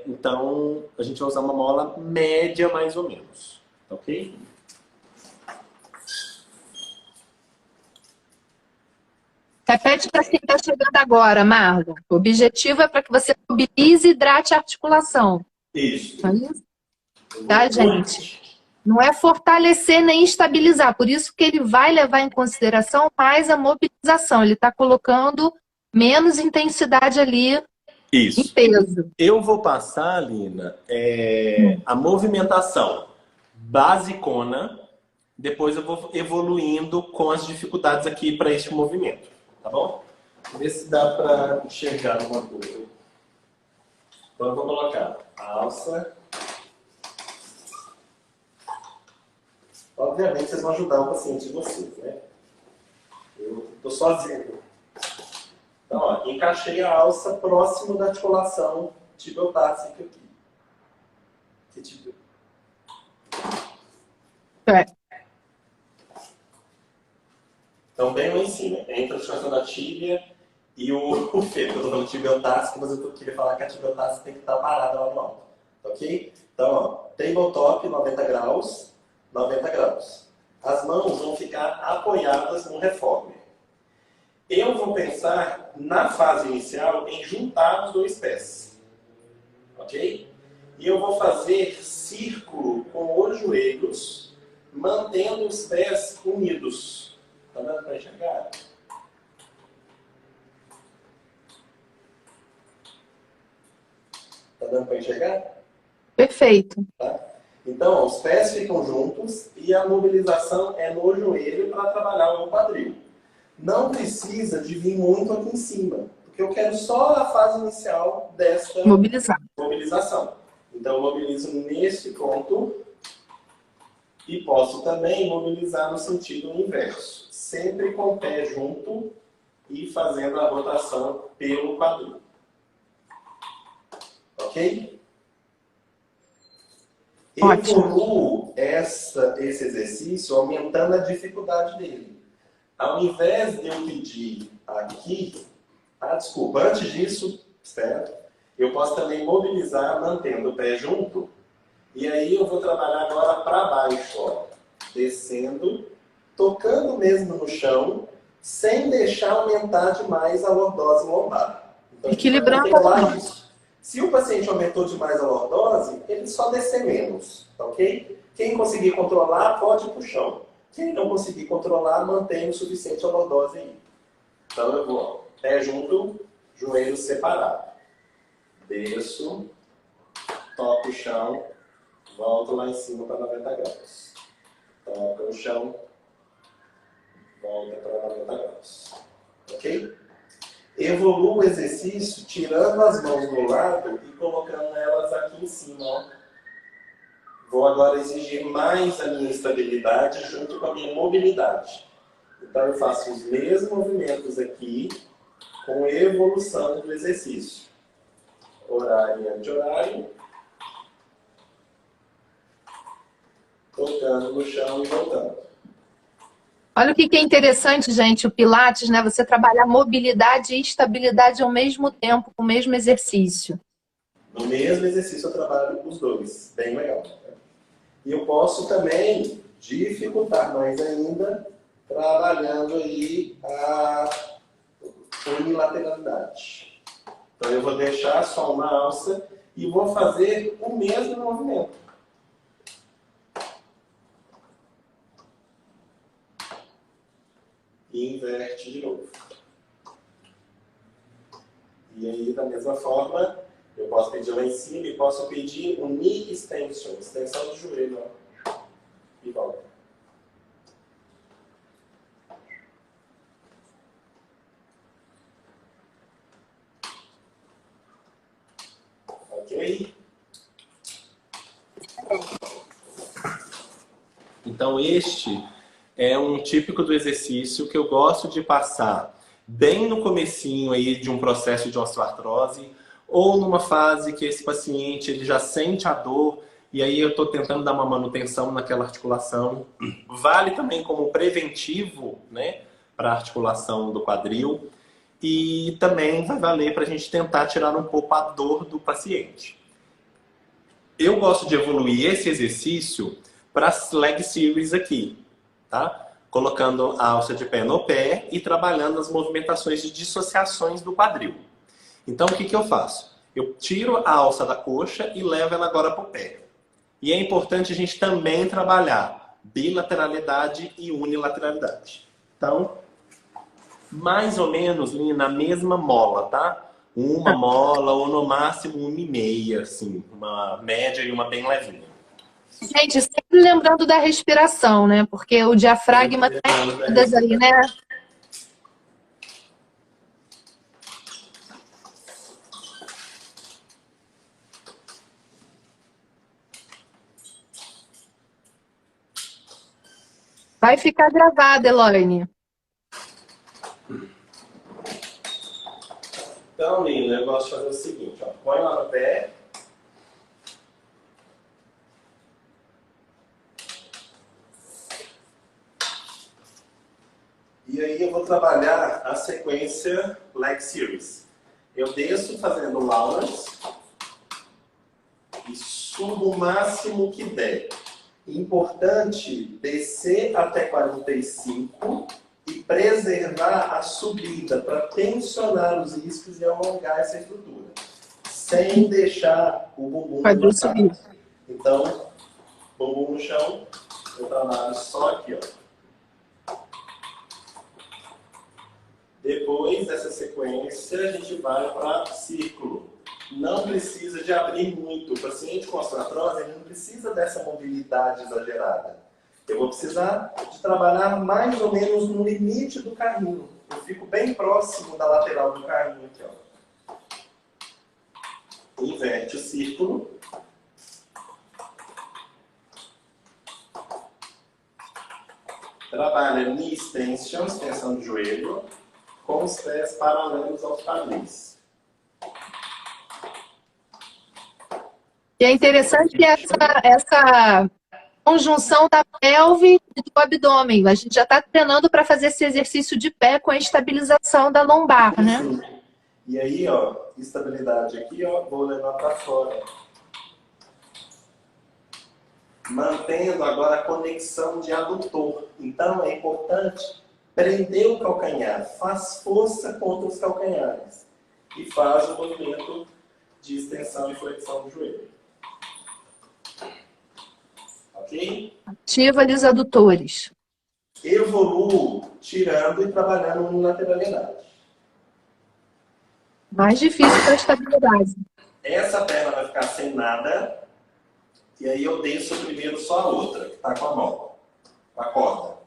Então, a gente vai usar uma mola média mais ou menos, ok? Repete para quem está chegando agora, Marlon. O objetivo é para que você mobilize e hidrate a articulação. Isso. Não é isso? Tá, gente? Não é fortalecer nem estabilizar. Por isso que ele vai levar em consideração mais a mobilização. Ele está colocando menos intensidade ali em peso. Eu vou passar, Lina, a movimentação basicona. Depois eu vou evoluindo com as dificuldades aqui para este movimento. Tá bom? Vê se dá para enxergar alguma coisa. Então eu vou colocar a alça. Obviamente vocês vão ajudar o paciente de vocês, né? Eu estou sozinho. Então, ó, encaixei a alça próximo da articulação tibiotársicca aqui. Que tipo? Então, bem lá em cima, entre a articulação da tíbia e o fêmur. Eu estou falando tibiotársicca, mas eu queria falar que a tibiotársicca tem que estar parada lá no alto. Ok? Então, ó, tabletop 90 graus, 90 graus. As mãos vão ficar apoiadas no reformer. Eu vou pensar, na fase inicial, em juntar os dois pés. Ok? E eu vou fazer círculo com os joelhos, mantendo os pés unidos. Tá dando para enxergar? Tá dando para enxergar? Perfeito. Tá? Então, ó, os pés ficam juntos e a mobilização é no joelho para trabalhar o quadril. Não precisa de vir muito aqui em cima, porque eu quero só a fase inicial desta mobilização. Então, eu mobilizo nesse ponto e posso também mobilizar no sentido inverso. Sempre com o pé junto e fazendo a rotação pelo quadril. Ok? Eu evoluo esse exercício aumentando a dificuldade dele. Ao invés de eu pedir aqui... desculpa, antes disso, certo? Eu posso também mobilizar mantendo o pé junto. E aí eu vou trabalhar agora para baixo, ó, descendo, tocando mesmo no chão, sem deixar aumentar demais a lordose lombar. Então, equilibrando isso. Se o paciente aumentou demais a lordose, ele só descer menos, tá ok? Quem conseguir controlar, pode ir para o chão. Quem não conseguir controlar, mantém o suficiente a lordose aí. Então eu vou, ó, pé junto, joelho separado. Desço, toco o chão, volto lá em cima para 90 graus. Toca o chão, volta para 90 graus. Ok? evoluo o exercício tirando as mãos do lado e colocando elas aqui em cima, ó. Vou agora exigir mais a minha estabilidade junto com a minha mobilidade. Então eu faço os mesmos movimentos aqui com evolução do exercício. Horário ante horário. Tocando no chão e voltando. Olha o que é interessante, gente, o Pilates, né? Você trabalhar mobilidade e estabilidade ao mesmo tempo, com o mesmo exercício. No mesmo exercício eu trabalho os dois. Bem legal. E eu posso também dificultar mais ainda, trabalhando aí a unilateralidade. Então eu vou deixar só uma alça e vou fazer o mesmo movimento. E inverte de novo. E aí, da mesma forma, eu posso pedir lá em cima e posso pedir o knee extension, extensão do joelho. Ó. E volta. Ok? Então, este é um típico do exercício que eu gosto de passar bem no comecinho aí de um processo de osteoartrose ou numa fase que esse paciente ele já sente a dor e aí eu estou tentando dar uma manutenção naquela articulação. Vale também como preventivo, né, para a articulação do quadril e também vai valer para a gente tentar tirar um pouco a dor do paciente. Eu gosto de evoluir esse exercício para as leg series aqui. Tá? Colocando a alça de pé no pé e trabalhando as movimentações de dissociações do quadril. Então, o que eu faço? Eu tiro a alça da coxa e levo ela agora para o pé. E é importante a gente também trabalhar bilateralidade e unilateralidade. Então, mais ou menos na mesma mola, tá? Uma mola ou no máximo 1,5, assim. Uma média e uma bem levinha. Gente, sempre lembrando da respiração, né? Porque o diafragma está ali, né? Vai ficar gravado, Elaine. Então, Lina, eu gosto de fazer o seguinte, ó. Põe lá no pé. E aí eu vou trabalhar a sequência leg series. Eu desço fazendo Lawrence e subo o máximo que der. Importante descer até 45 e preservar a subida para tensionar os isquios e alongar essa estrutura. Sem deixar o bumbum levantar. Então, bumbum no chão, eu trabalho só aqui, ó. Depois dessa sequência, a gente vai para círculo. Não precisa de abrir muito. O paciente com osteoartrose ele não precisa dessa mobilidade exagerada. Eu vou precisar de trabalhar mais ou menos no limite do carrinho. Eu fico bem próximo da lateral do carrinho aqui, ó. Inverte o círculo. Trabalha knee extension, extensão do joelho, com os pés paralelos aos quadris. E é interessante essa conjunção da pelve e do abdômen. A gente já está treinando para fazer esse exercício de pé com a estabilização da lombar, né? Sim. E aí, ó, estabilidade aqui, ó, vou levar para fora. Mantendo agora a conexão de adutor. Então, é importante prender o calcanhar. Faz força contra os calcanhares. E faz o movimento de extensão e flexão do joelho. Ok? Ativa ali os adutores. Evoluo tirando e trabalhando unilateralidade. Mais difícil para a estabilidade. Essa perna vai ficar sem nada. E aí eu desço primeiro só a outra, que está com a mão. Com a corda.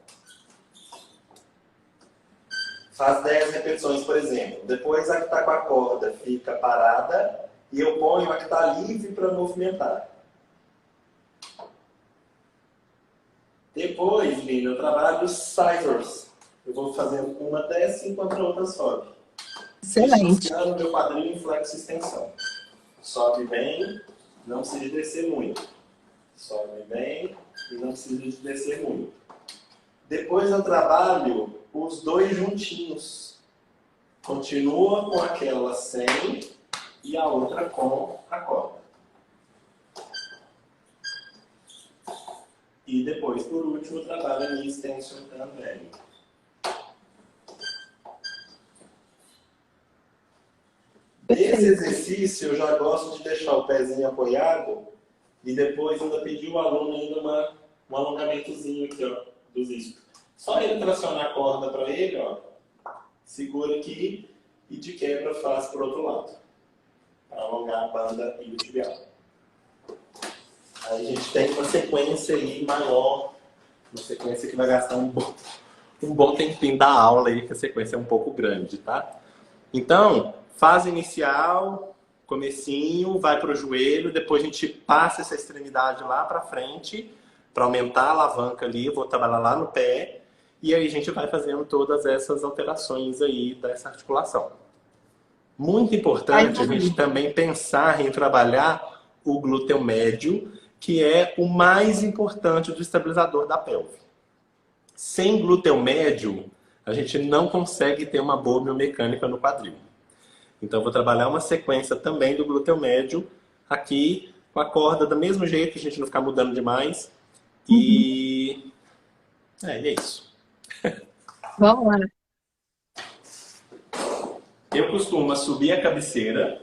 faz 10 repetições, por exemplo. Depois a que está com a corda fica parada e eu ponho a que está livre para movimentar. Depois, Lina, eu trabalho scissors. Eu vou fazendo uma desce enquanto a outra sobe. Excelente. Esticando meu quadril em flexo extensão. Sobe bem, não precisa descer muito. Sobe bem e não precisa de descer muito. Depois eu trabalho os dois juntinhos. Continua com aquela sem e a outra com a corda. E depois, por último, eu trabalho a minha extension também. Nesse exercício, eu já gosto de deixar o pezinho apoiado e depois ainda pedir ao aluno ainda um alongamentozinho aqui, ó, dos isquios. Só ele tracionar a corda para ele, ó, segura aqui e de quebra faz para o outro lado, para alongar a banda e o tibial. Aí a gente tem uma sequência aí maior, uma sequência que vai gastar um bom tempinho da aula aí, que a sequência é um pouco grande, tá? Então, fase inicial, comecinho, vai para o joelho, depois a gente passa essa extremidade lá para frente, para aumentar a alavanca ali, eu vou trabalhar lá no pé, e aí a gente vai fazendo todas essas alterações aí dessa articulação. Muito importante a gente também pensar em trabalhar o glúteo médio, que é o mais importante do estabilizador da pelve. Sem glúteo médio, a gente não consegue ter uma boa biomecânica no quadril. Então, eu vou trabalhar uma sequência também do glúteo médio aqui, com a corda do mesmo jeito, que a gente não ficar mudando demais. E é isso. Vamos lá. Eu costumo subir a cabeceira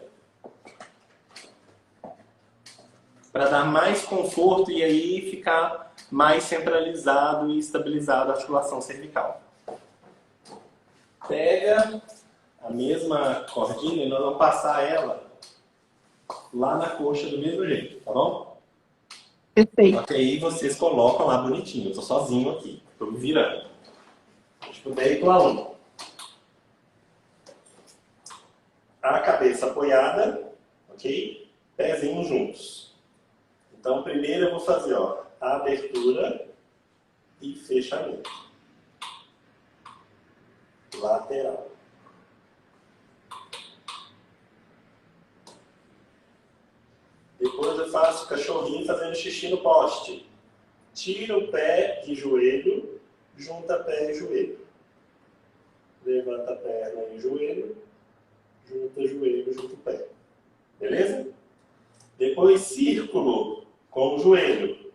para dar mais conforto e aí ficar mais centralizado e estabilizado a articulação cervical. Pega a mesma cordinha e nós vamos passar ela lá na coxa do mesmo jeito, tá bom? Perfeito. Só que aí vocês colocam lá bonitinho. Eu tô sozinho aqui, tô me virando. Tipo, deito o aluno. A cabeça apoiada, ok? Pezinhos juntos. Então, primeiro eu vou fazer, ó, a abertura e fechamento. Lateral. Depois eu faço cachorrinho fazendo xixi no poste. Tira o pé e joelho, junta pé e joelho. Levanta a perna e joelho, junta joelho, junta o pé. Beleza? Depois círculo com o joelho.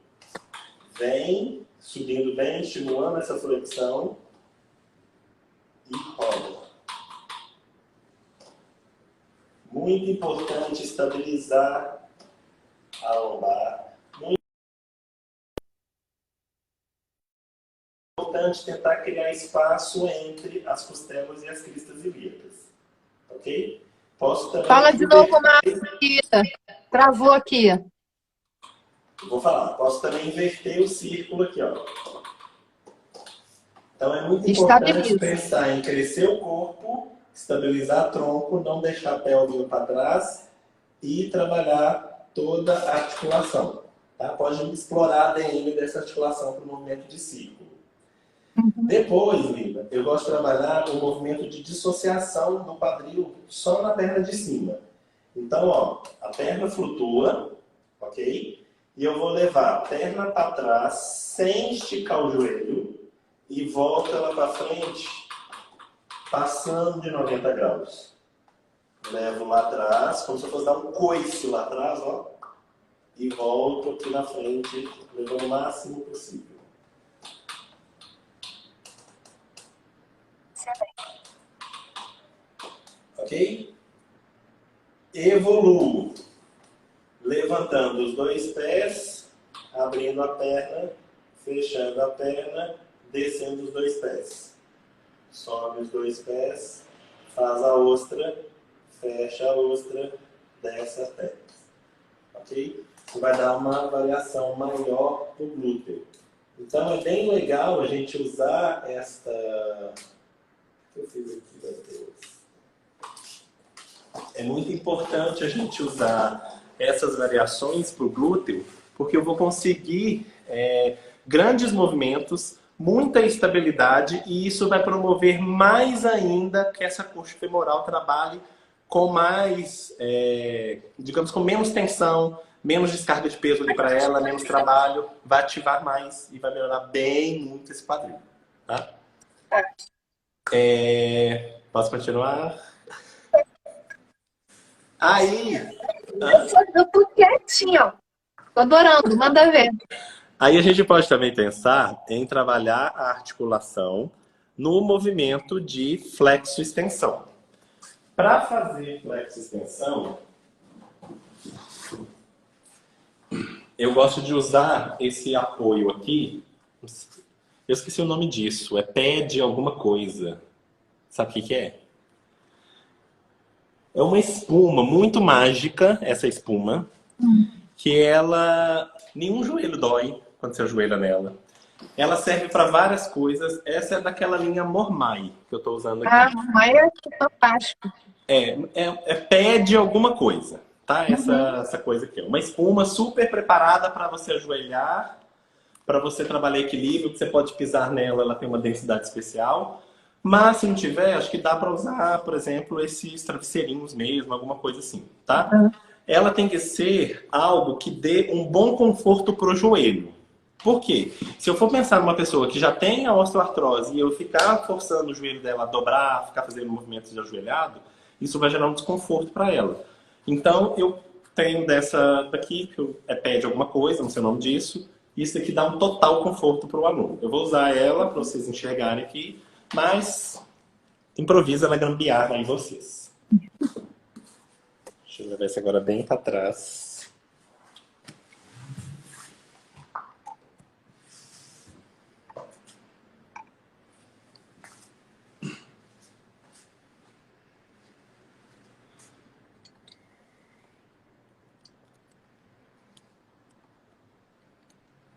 Vem, subindo bem, estimulando essa flexão. E roda. Muito importante estabilizar a lombar. Muito importante tentar criar espaço entre as costelas e as cristas ilíacas. Ok? Posso também... Fala de novo, Marquita. Travou aqui. Vou falar. Posso também inverter o círculo aqui, ó. Então é muito importante pensar em crescer o corpo, estabilizar o tronco, não deixar a pelve para trás e trabalhar toda a articulação. Tá? Pode explorar a ADM dessa articulação para o movimento de círculo. Depois, Lina, eu gosto de trabalhar o movimento de dissociação do quadril só na perna de cima. Então, ó, a perna flutua, ok? E eu vou levar a perna para trás sem esticar o joelho e volto ela para frente, passando de 90 graus. Levo lá atrás, como se eu fosse dar um coice lá atrás, ó. E volto aqui na frente, levando o máximo possível. Ok? Evoluo. Levantando os dois pés, abrindo a perna, fechando a perna, descendo os dois pés. Sobe os dois pés, faz a ostra, fecha a ostra, desce as pernas. Ok? Isso vai dar uma variação maior do glúteo. Então é bem legal a gente usar esta... O que eu fiz é muito importante a gente usar essas variações para o glúteo, porque eu vou conseguir grandes movimentos, muita estabilidade, e isso vai promover mais ainda que essa coxa femoral trabalhe com mais, digamos, com menos tensão, menos descarga de peso ali para ela, menos trabalho, vai ativar mais e vai melhorar bem muito esse quadril, tá? Posso continuar? Aí... Eu tô quietinha, ó. Tô adorando, manda ver. Aí a gente pode também pensar em trabalhar a articulação no movimento de flexo-extensão. Para fazer flexo-extensão, eu gosto de usar esse apoio aqui. Eu esqueci o nome disso. É pad alguma coisa. Sabe o que é? É uma espuma muito mágica, essa espuma, que ela... Nenhum joelho dói quando você ajoelha nela. Ela serve para várias coisas. Essa é daquela linha Mormai que eu estou usando aqui. Ah, Mormai é fantástico. É pad alguma coisa, tá? Essa coisa aqui. Uma espuma super preparada para você ajoelhar, para você trabalhar equilíbrio, que você pode pisar nela, ela tem uma densidade especial. Mas se não tiver, acho que dá para usar, por exemplo, esses travesseirinhos mesmo, alguma coisa assim, tá? Ela tem que ser algo que dê um bom conforto pro joelho. Por quê? Se eu for pensar numa pessoa que já tem a osteoartrose e eu ficar forçando o joelho dela a dobrar, ficar fazendo movimentos de ajoelhado, isso vai gerar um desconforto para ela. Então, eu tenho dessa daqui, que é pad alguma coisa, não sei o nome disso. Isso aqui dá um total conforto para o aluno. Eu vou usar ela para vocês enxergarem aqui, mas improvisa ela gambiarra aí vocês. Deixa eu levar esse agora bem para trás.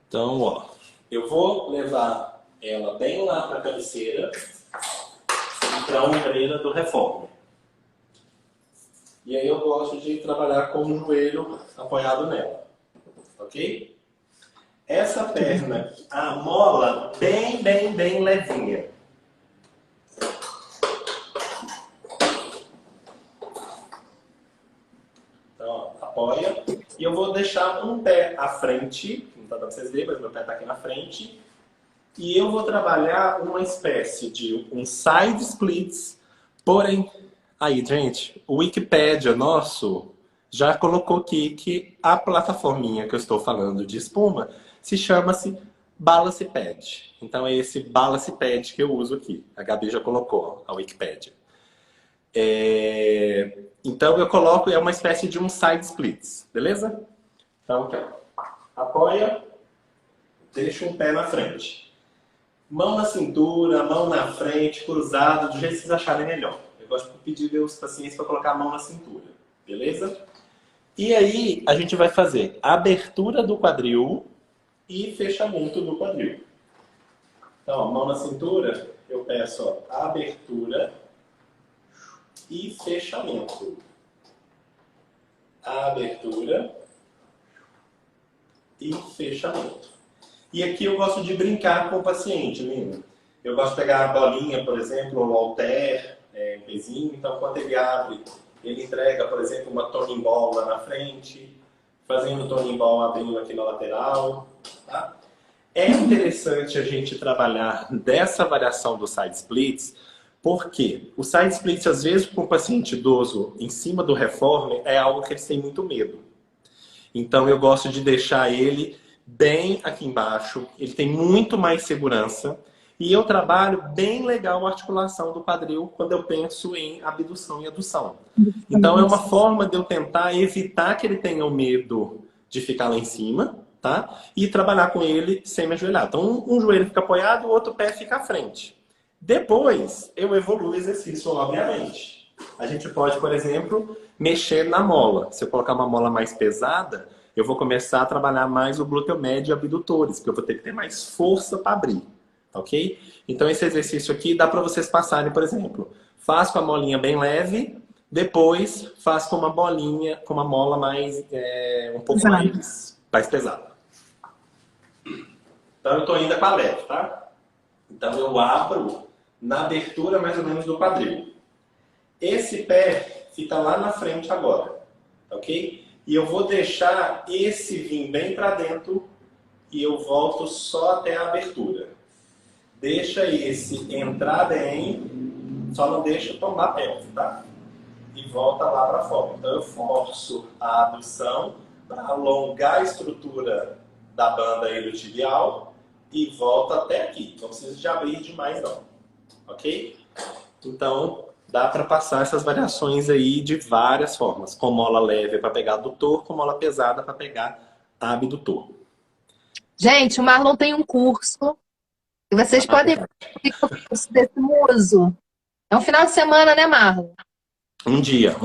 Então, ó, eu vou levar ela bem lá para a cabeceira e para a ombreira do reforma. E aí eu gosto de trabalhar com o joelho apoiado nela, ok? Essa perna, a mola bem levinha. Então, ó, apoia. E eu vou deixar um pé à frente, não está dando para vocês verem, mas meu pé está aqui na frente. E eu vou trabalhar uma espécie de um side splits, porém... Aí, gente, o Wikipedia nosso já colocou aqui que a plataforminha que eu estou falando de espuma se chama-se Balance Pad. Então é esse Balance Pad que eu uso aqui. A Gabi já colocou a Wikipedia. Então eu coloco, é uma espécie de um side splits, beleza? Então aqui, ó. Apoia, deixa um pé na frente. Mão na cintura, mão na frente, cruzado, do jeito que vocês acharem melhor. Eu gosto de pedir aos pacientes para colocar a mão na cintura, beleza? E aí a gente vai fazer abertura do quadril e fechamento do quadril. Então, ó, mão na cintura, eu peço ó, abertura e fechamento. Abertura e fechamento. E aqui eu gosto de brincar com o paciente, Lina. Eu gosto de pegar a bolinha, por exemplo, ou o halter, um pezinho. Então, quando ele abre, ele entrega, por exemplo, uma turning ball lá na frente, fazendo o turning ball abrindo aqui na lateral. Tá? É interessante a gente trabalhar dessa variação do side splits, porque o side splits, às vezes, com o paciente idoso em cima do reformer, é algo que eles têm muito medo. Então, eu gosto de deixar ele bem aqui embaixo, ele tem muito mais segurança e eu trabalho bem legal a articulação do quadril quando eu penso em abdução e adução. Então é uma forma de eu tentar evitar que ele tenha o medo de ficar lá em cima, tá? E trabalhar com ele sem me ajoelhar. Então um joelho fica apoiado, o outro pé fica à frente. Depois eu evoluo o exercício, obviamente. A gente pode, por exemplo, mexer na mola. Se eu colocar uma mola mais pesada, eu vou começar a trabalhar mais o glúteo médio e abdutores, porque eu vou ter que ter mais força para abrir, ok? Então esse exercício aqui dá para vocês passarem, por exemplo, faz com a molinha bem leve, Depois, faz com uma bolinha, com uma mola mais, um pouco mais pesada. Então, eu estou ainda com a leve, tá? Então, eu abro na abertura mais ou menos do quadril. Esse pé fica lá na frente agora, ok? E eu vou deixar esse vir bem para dentro e eu volto só até a abertura. Deixa esse entrar bem, só não deixa tomar pelve, tá? E volta lá para fora. Então eu forço a abdução para alongar a estrutura da banda iliotibial e volta até aqui. Não precisa de abrir demais não, ok? Então dá para passar essas variações aí de várias formas. Com mola leve para pegar adutor, com mola pesada para pegar abdutor. Gente, o Marlon tem um curso e vocês podem ver o curso desse muso. É um final de semana, né, Marlon? Um dia.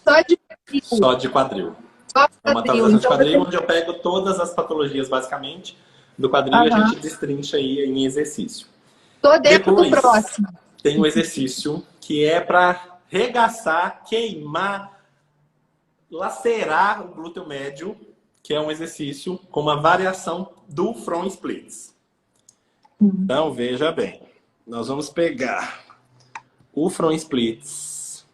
Só de quadril. Só de quadril. Só de É uma quadril. atualização de quadril onde eu pego todas as patologias, basicamente, do quadril e a gente destrincha aí em exercício. Tô dentro Depois, do próximo. tem um exercício que é para regaçar, queimar, lacerar o glúteo médio, que é um exercício com uma variação do front splits. Então, veja bem. Nós vamos pegar o front splits.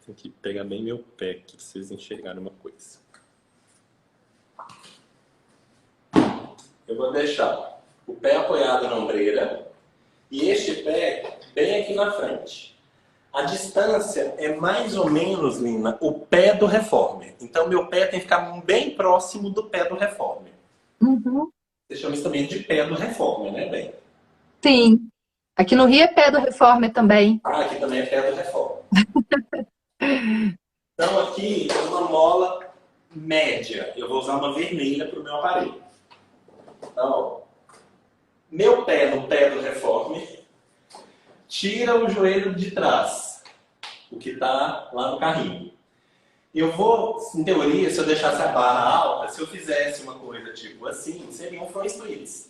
Tem que pegar bem meu pé aqui para vocês enxergarem uma coisa. Eu vou deixar o pé apoiado na ombreira e este pé bem aqui na frente. A distância é mais ou menos, Lina, o pé do reformer. Então, meu pé tem que ficar bem próximo do pé do reformer. Você chama isso também de pé do reformer, né, bem? Sim. Aqui no Rio é pé do reformer também. Ah, aqui também é pé do reformer. Então, aqui é uma mola média. Eu vou usar uma vermelha para o meu aparelho. Então, ó, meu pé no pé do reformer, tira o joelho de trás, o que está lá no carrinho. Eu vou, em teoria, se eu deixasse a barra alta, se eu fizesse uma coisa tipo assim, seria um front splits.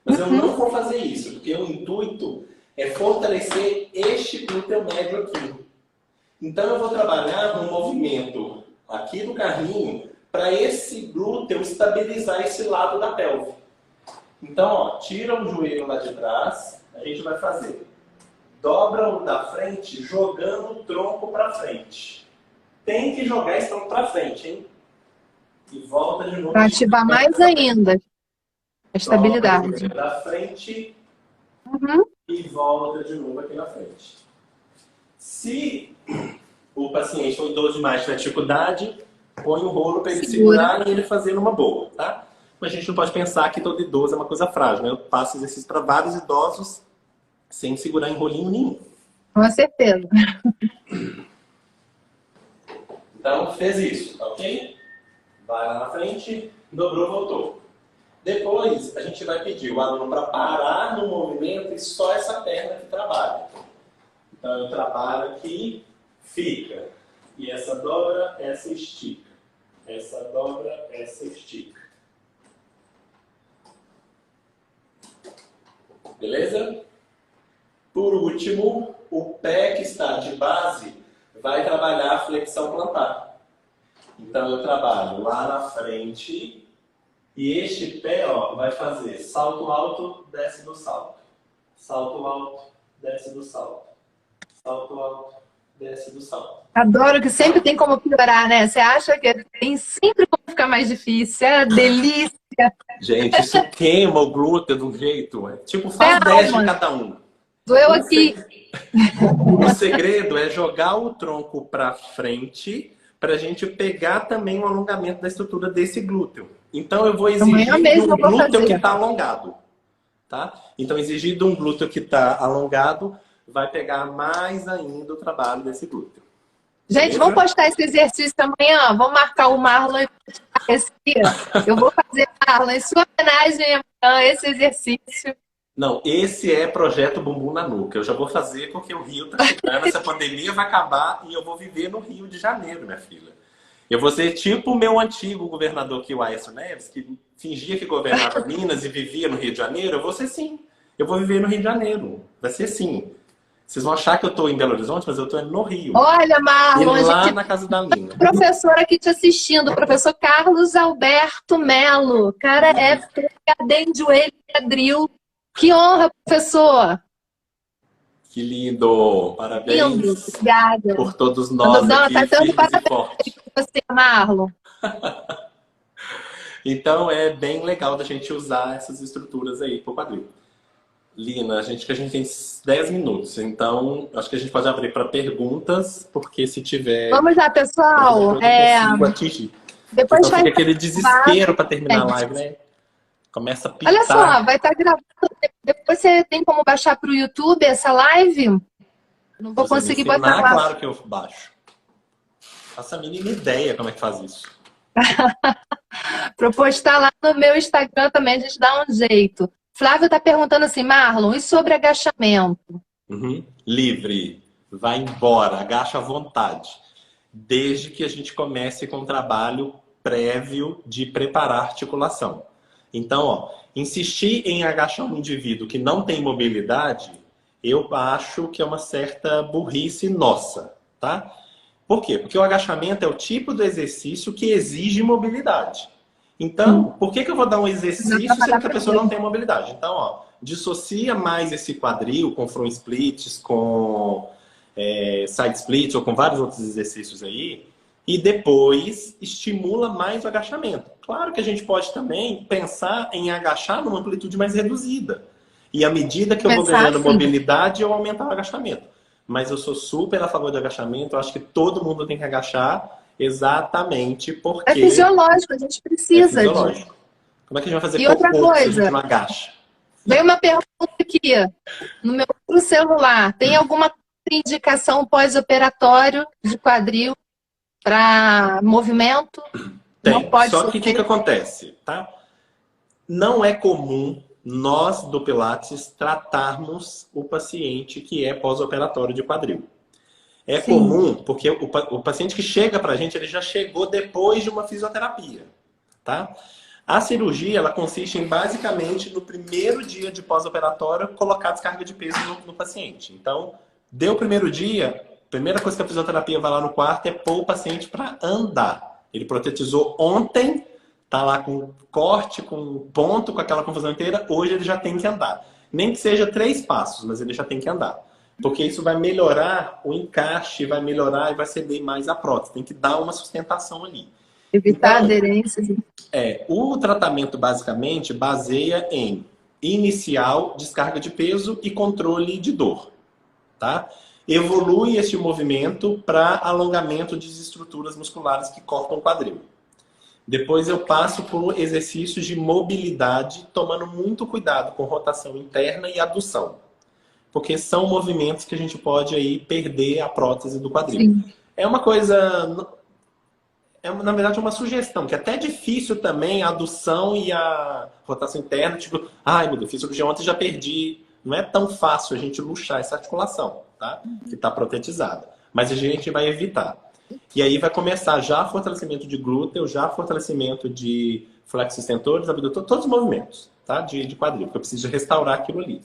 Mas eu não vou fazer isso, porque o intuito é fortalecer este glúteo médio aqui. Então eu vou trabalhar no movimento aqui do carrinho para esse glúteo estabilizar esse lado da pelve. Então, ó, tira o joelho lá de trás, a gente vai fazer. Dobra o da frente, jogando o tronco para frente. Tem que jogar esse tronco para frente, hein? E volta de novo. Para ativar mais ainda a estabilidade. Dobra da frente e volta de novo aqui na frente. Se o paciente ou idoso demais tiver dificuldade, põe o rolo para ele segurar e ele fazer numa boa, tá? Mas a gente não pode pensar que todo idoso é uma coisa frágil, né? Eu passo exercício para vários idosos sem segurar em rolinho nenhum. Com certeza. Então, fez isso, tá ok? Vai lá na frente, dobrou, voltou. Depois, a gente vai pedir o aluno para parar no movimento e só essa perna que trabalha. Então, eu trabalho aqui, fica. E essa dobra, essa estica. Essa dobra, essa estica. Beleza? Por último, o pé que está de base vai trabalhar a flexão plantar. Então, eu trabalho lá na frente e este pé, ó, vai fazer salto alto, desce do salto. Salto alto, desce do salto. Salto alto, desce do salto. Adoro que sempre tem como piorar, né? Você acha que tem sempre como ficar mais difícil. É delícia. Gente, isso queima o glúteo de um jeito. Tipo, faz 10 de cada um. Eu aqui. O segredo é jogar o tronco para frente para a gente pegar também o alongamento da estrutura desse glúteo. Então, eu vou exigir de um glúteo que está alongado. Tá? Então, exigir de um glúteo que está alongado vai pegar mais ainda o trabalho desse glúteo. Gente, vamos postar esse exercício amanhã? Vamos marcar o Marlon e esse dia. Eu vou fazer, Marlon, em sua homenagem amanhã, esse exercício. Não, esse é projeto Bumbum na Nuca. Eu já vou fazer porque o Rio está chegando, essa pandemia vai acabar e eu vou viver no Rio de Janeiro, minha filha. Eu vou ser tipo o meu antigo governador aqui, o Aécio Neves, que fingia que governava Minas e vivia no Rio de Janeiro. Eu vou ser sim. Eu vou viver no Rio de Janeiro. Vai ser sim. Vocês vão achar que eu tô em Belo Horizonte, mas eu tô no Rio. Olha, E Marlon, a lá gente na casa da Lina. professor aqui te assistindo, o professor Carlos Alberto Melo. O cara é PhD em joelho e quadril. Que honra, professor! Que lindo! Parabéns Lindo, obrigada. por todos nós Não, aqui, tá dando firmes e parabéns fortes. pra você, Marlon. Então é bem legal da gente usar essas estruturas aí pro quadril. Lina, a gente tem 10 minutos, então acho que a gente pode abrir para perguntas, porque se tiver. Vamos lá, pessoal. Eu não consigo atingir. Depois Então vai fica aquele desespero para terminar a live, né? Começa a pitar. Olha só, vai estar gravando. Depois você tem como baixar para o YouTube essa live? Não vou conseguir botar lá. Claro que eu baixo. Faço a mínima ideia como é que faz isso. Para postar lá no meu Instagram também, a gente dá um jeito. Flávio está perguntando assim, Marlon, e sobre agachamento? Livre. Vai embora, agacha à vontade. Desde que a gente comece com um trabalho prévio de preparar a articulação. Então, ó, insistir em agachar um indivíduo que não tem mobilidade, eu acho que é uma certa burrice nossa, tá? Por quê? Porque o agachamento é o tipo do exercício que exige mobilidade. Então, por que eu vou dar um exercício sendo que a pessoa não tem mobilidade? Então, ó, dissocia mais esse quadril com front splits, com side splits ou com vários outros exercícios aí, e depois estimula mais o agachamento. Claro que a gente pode também pensar em agachar numa amplitude mais reduzida. E à medida que eu vou ganhando mobilidade, eu aumentar o agachamento. Mas eu sou super a favor do agachamento, eu acho que todo mundo tem que agachar exatamente porque... É fisiológico, a gente precisa disso. Como é que a gente vai fazer e outra coisa, se a gente não agacha? Veio uma pergunta aqui no meu outro celular. Tem alguma indicação pós-operatório de quadril para movimento? Tem, não pode só que o que acontece, tá? Não é comum nós do Pilates tratarmos o paciente que é pós-operatório de quadril. É comum porque o paciente que chega pra gente, ele já chegou depois de uma fisioterapia, tá? A cirurgia, ela consiste em, basicamente, no primeiro dia de pós-operatório, colocar descarga de peso no paciente. Então, deu o primeiro dia, a primeira coisa que a fisioterapia vai lá no quarto é pôr o paciente para andar. Ele protetizou ontem, tá lá com corte, com ponto, com aquela confusão inteira, hoje ele já tem que andar. Nem que seja 3 passos, mas ele já tem que andar. Porque isso vai melhorar o encaixe, vai melhorar e vai ceder mais a prótese. Tem que dar uma sustentação ali. Evitar aderências. O tratamento basicamente baseia em inicial, descarga de peso e controle de dor, tá? Evolui esse movimento para alongamento de estruturas musculares que cortam o quadril. Depois eu passo por exercícios de mobilidade, tomando muito cuidado com rotação interna e adução. Porque são movimentos que a gente pode aí perder a prótese do quadril. Sim. É uma coisa... na verdade, uma sugestão, que é até difícil também a adução e a rotação interna. Tipo, ai meu Deus, fiz cirurgia ontem e já perdi. Não é tão fácil a gente luxar essa articulação, tá? Que está protetizada. Mas a gente vai evitar. E aí vai começar já fortalecimento de glúteo, já fortalecimento de flexos extensores, abdutores, todos os movimentos, tá? De quadril, porque eu preciso restaurar aquilo ali.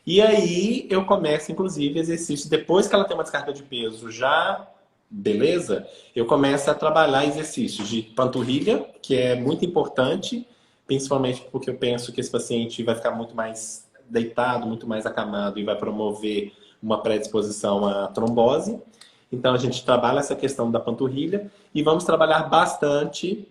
E aí eu começo, inclusive, exercício, depois que ela tem uma descarga de peso já... beleza? Eu começo a trabalhar exercícios de panturrilha, que é muito importante, principalmente porque eu penso que esse paciente vai ficar muito mais deitado, muito mais acamado e vai promover uma predisposição à trombose. Então, a gente trabalha essa questão da panturrilha e vamos trabalhar bastante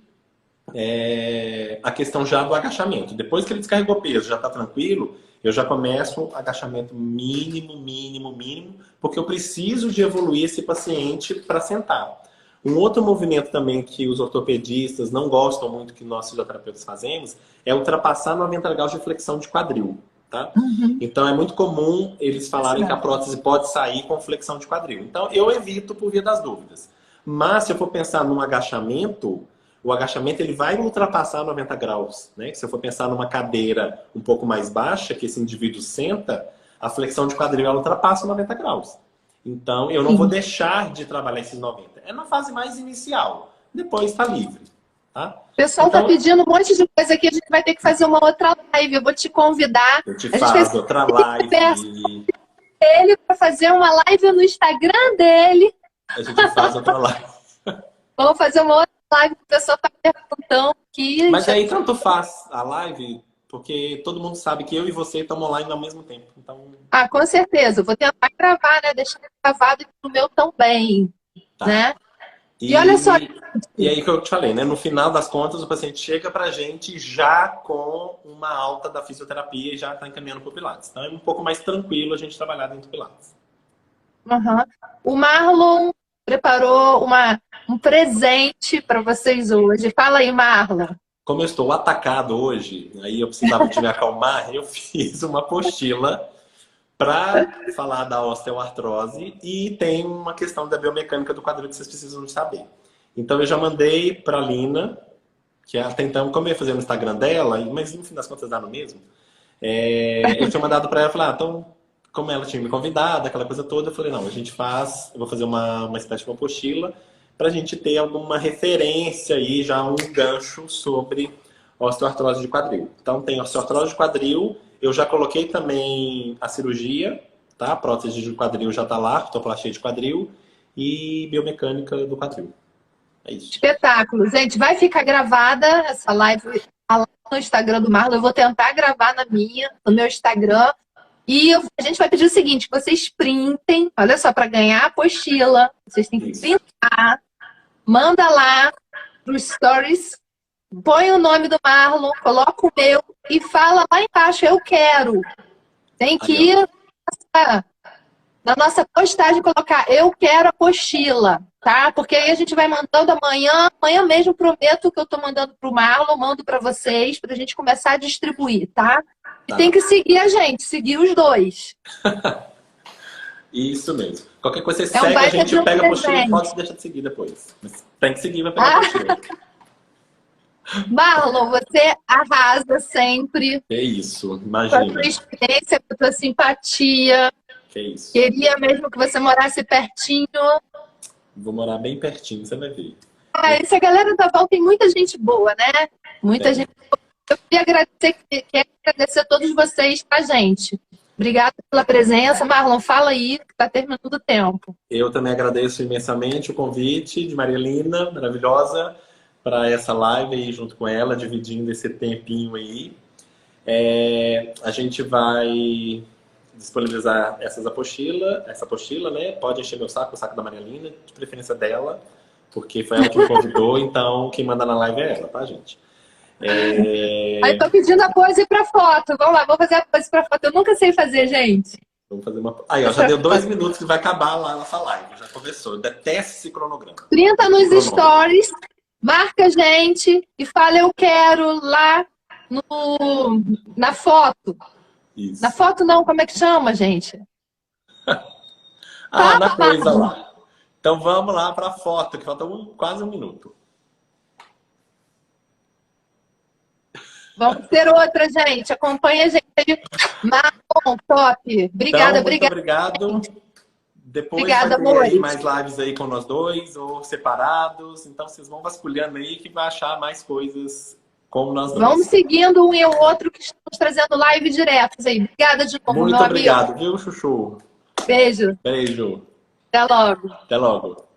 a questão já do agachamento. Depois que ele descarregou peso, já está tranquilo, eu já começo agachamento mínimo, porque eu preciso de evoluir esse paciente para sentar. Um outro movimento também que os ortopedistas não gostam muito, que nós fisioterapeutas fazemos, é ultrapassar 90 graus de flexão de quadril. Tá? Então é muito comum eles falarem que a prótese pode sair com flexão de quadril. Então eu evito por via das dúvidas. Mas se eu for pensar num agachamento... o agachamento ele vai ultrapassar 90 graus. Né? Se eu for pensar numa cadeira um pouco mais baixa, que esse indivíduo senta, a flexão de quadril ela ultrapassa 90 graus. Então, eu não vou deixar de trabalhar esses 90. É na fase mais inicial. Depois está livre. Tá? O pessoal está pedindo um monte de coisa aqui. A gente vai ter que fazer uma outra live. Eu vou te convidar. Eu te faço outra live. ele para fazer uma live no Instagram dele. A gente faz outra live. Vamos fazer uma outra live que o pessoal está perguntando aqui. Mas aí tanto faz a live, porque todo mundo sabe que eu e você estamos online ao mesmo tempo. Então... Ah, com certeza. Eu vou tentar gravar, né? Deixar gravado no meu também, Tá. né? E olha só... E aí que eu te falei, né? No final das contas, o paciente chega pra gente já com uma alta da fisioterapia e já está encaminhando para o Pilates. Então é um pouco mais tranquilo a gente trabalhar dentro do Pilates. Uhum. O Marlon preparou um presente para vocês hoje. Fala aí, Marlon. Como eu estou atacado hoje, aí eu precisava de me acalmar, eu fiz uma apostila para falar da osteoartrose e tem uma questão da biomecânica do quadril que vocês precisam saber. Então eu já mandei para a Lina, que até então, como eu ia fazer no Instagram dela, mas no fim das contas dá no mesmo, eu tinha mandado para ela, falar, então, como ela tinha me convidado, aquela coisa toda, eu falei, não, a gente faz, eu vou fazer uma espécie de uma apostila para a gente ter alguma referência aí, já um gancho sobre osteoartrose de quadril. Então tem osteoartrose de quadril, eu já coloquei também a cirurgia, tá? A prótese de quadril já está lá, ortoplastia de quadril e biomecânica do quadril. É isso. Espetáculo. Gente, vai ficar gravada essa live lá no Instagram do Marlon. Eu vou tentar gravar no meu Instagram. E a gente vai pedir o seguinte, que vocês printem, olha só, para ganhar a apostila, vocês têm que printar, manda lá pro Stories, põe o nome do Marlon, coloca o meu e fala lá embaixo, eu quero. Tem que ir na nossa postagem colocar, eu quero apostila, tá? Porque aí a gente vai mandando amanhã mesmo prometo que eu tô mandando pro Marlon, mando para vocês, pra gente começar a distribuir, tá? E tem que seguir a gente, seguir os dois. Isso mesmo. Qualquer coisa você segue, a gente pega a apostila e pode deixar de seguir depois. Mas tem que seguir, vai pegar a apostila. Marlon, você arrasa sempre. É isso, Com imagina. a tua experiência, com a tua simpatia. Que isso. Queria mesmo que você morasse pertinho. Vou morar bem pertinho, você vai ver. Ah, essa galera da Val tem muita gente boa, né? Muita gente boa. Eu queria agradecer a todos vocês, tá, gente? Obrigada pela presença. Marlon, fala aí, que tá terminando o tempo. Eu também agradeço imensamente o convite de Marielina, maravilhosa, para essa live aí junto com ela, dividindo esse tempinho aí. A gente vai disponibilizar essa apostila, né? Pode encher meu saco, o saco da Marielina, de preferência dela, porque foi ela que me convidou, então quem manda na live é ela, tá, gente? Aí tô pedindo a pose pra foto. Vamos lá, vou fazer a pose pra foto. Eu nunca sei fazer, gente. Vamos fazer uma... Aí, ó, já deu 2 minutos que vai acabar lá nossa live. Já começou. Eu detesto esse cronograma. 30 nos stories, marca a gente e fala eu quero lá na foto. Isso. Na foto não, como é que chama, gente? Na coisa lá. Então vamos lá para a foto, que falta quase 1 minuto. Vamos ter outra, gente. Acompanha a gente. Marlon, top. Obrigada, então, muito obrigado. Depois obrigada, vai ter aí mais lives aí com nós dois, ou separados. Então vocês vão vasculhando aí que vai achar mais coisas como nós dois. Vamos seguindo um e o outro que estamos trazendo live diretos aí. Obrigada de novo, muito meu obrigado, amigo. viu, Chuchu? Beijo. Beijo. Até logo. Até logo.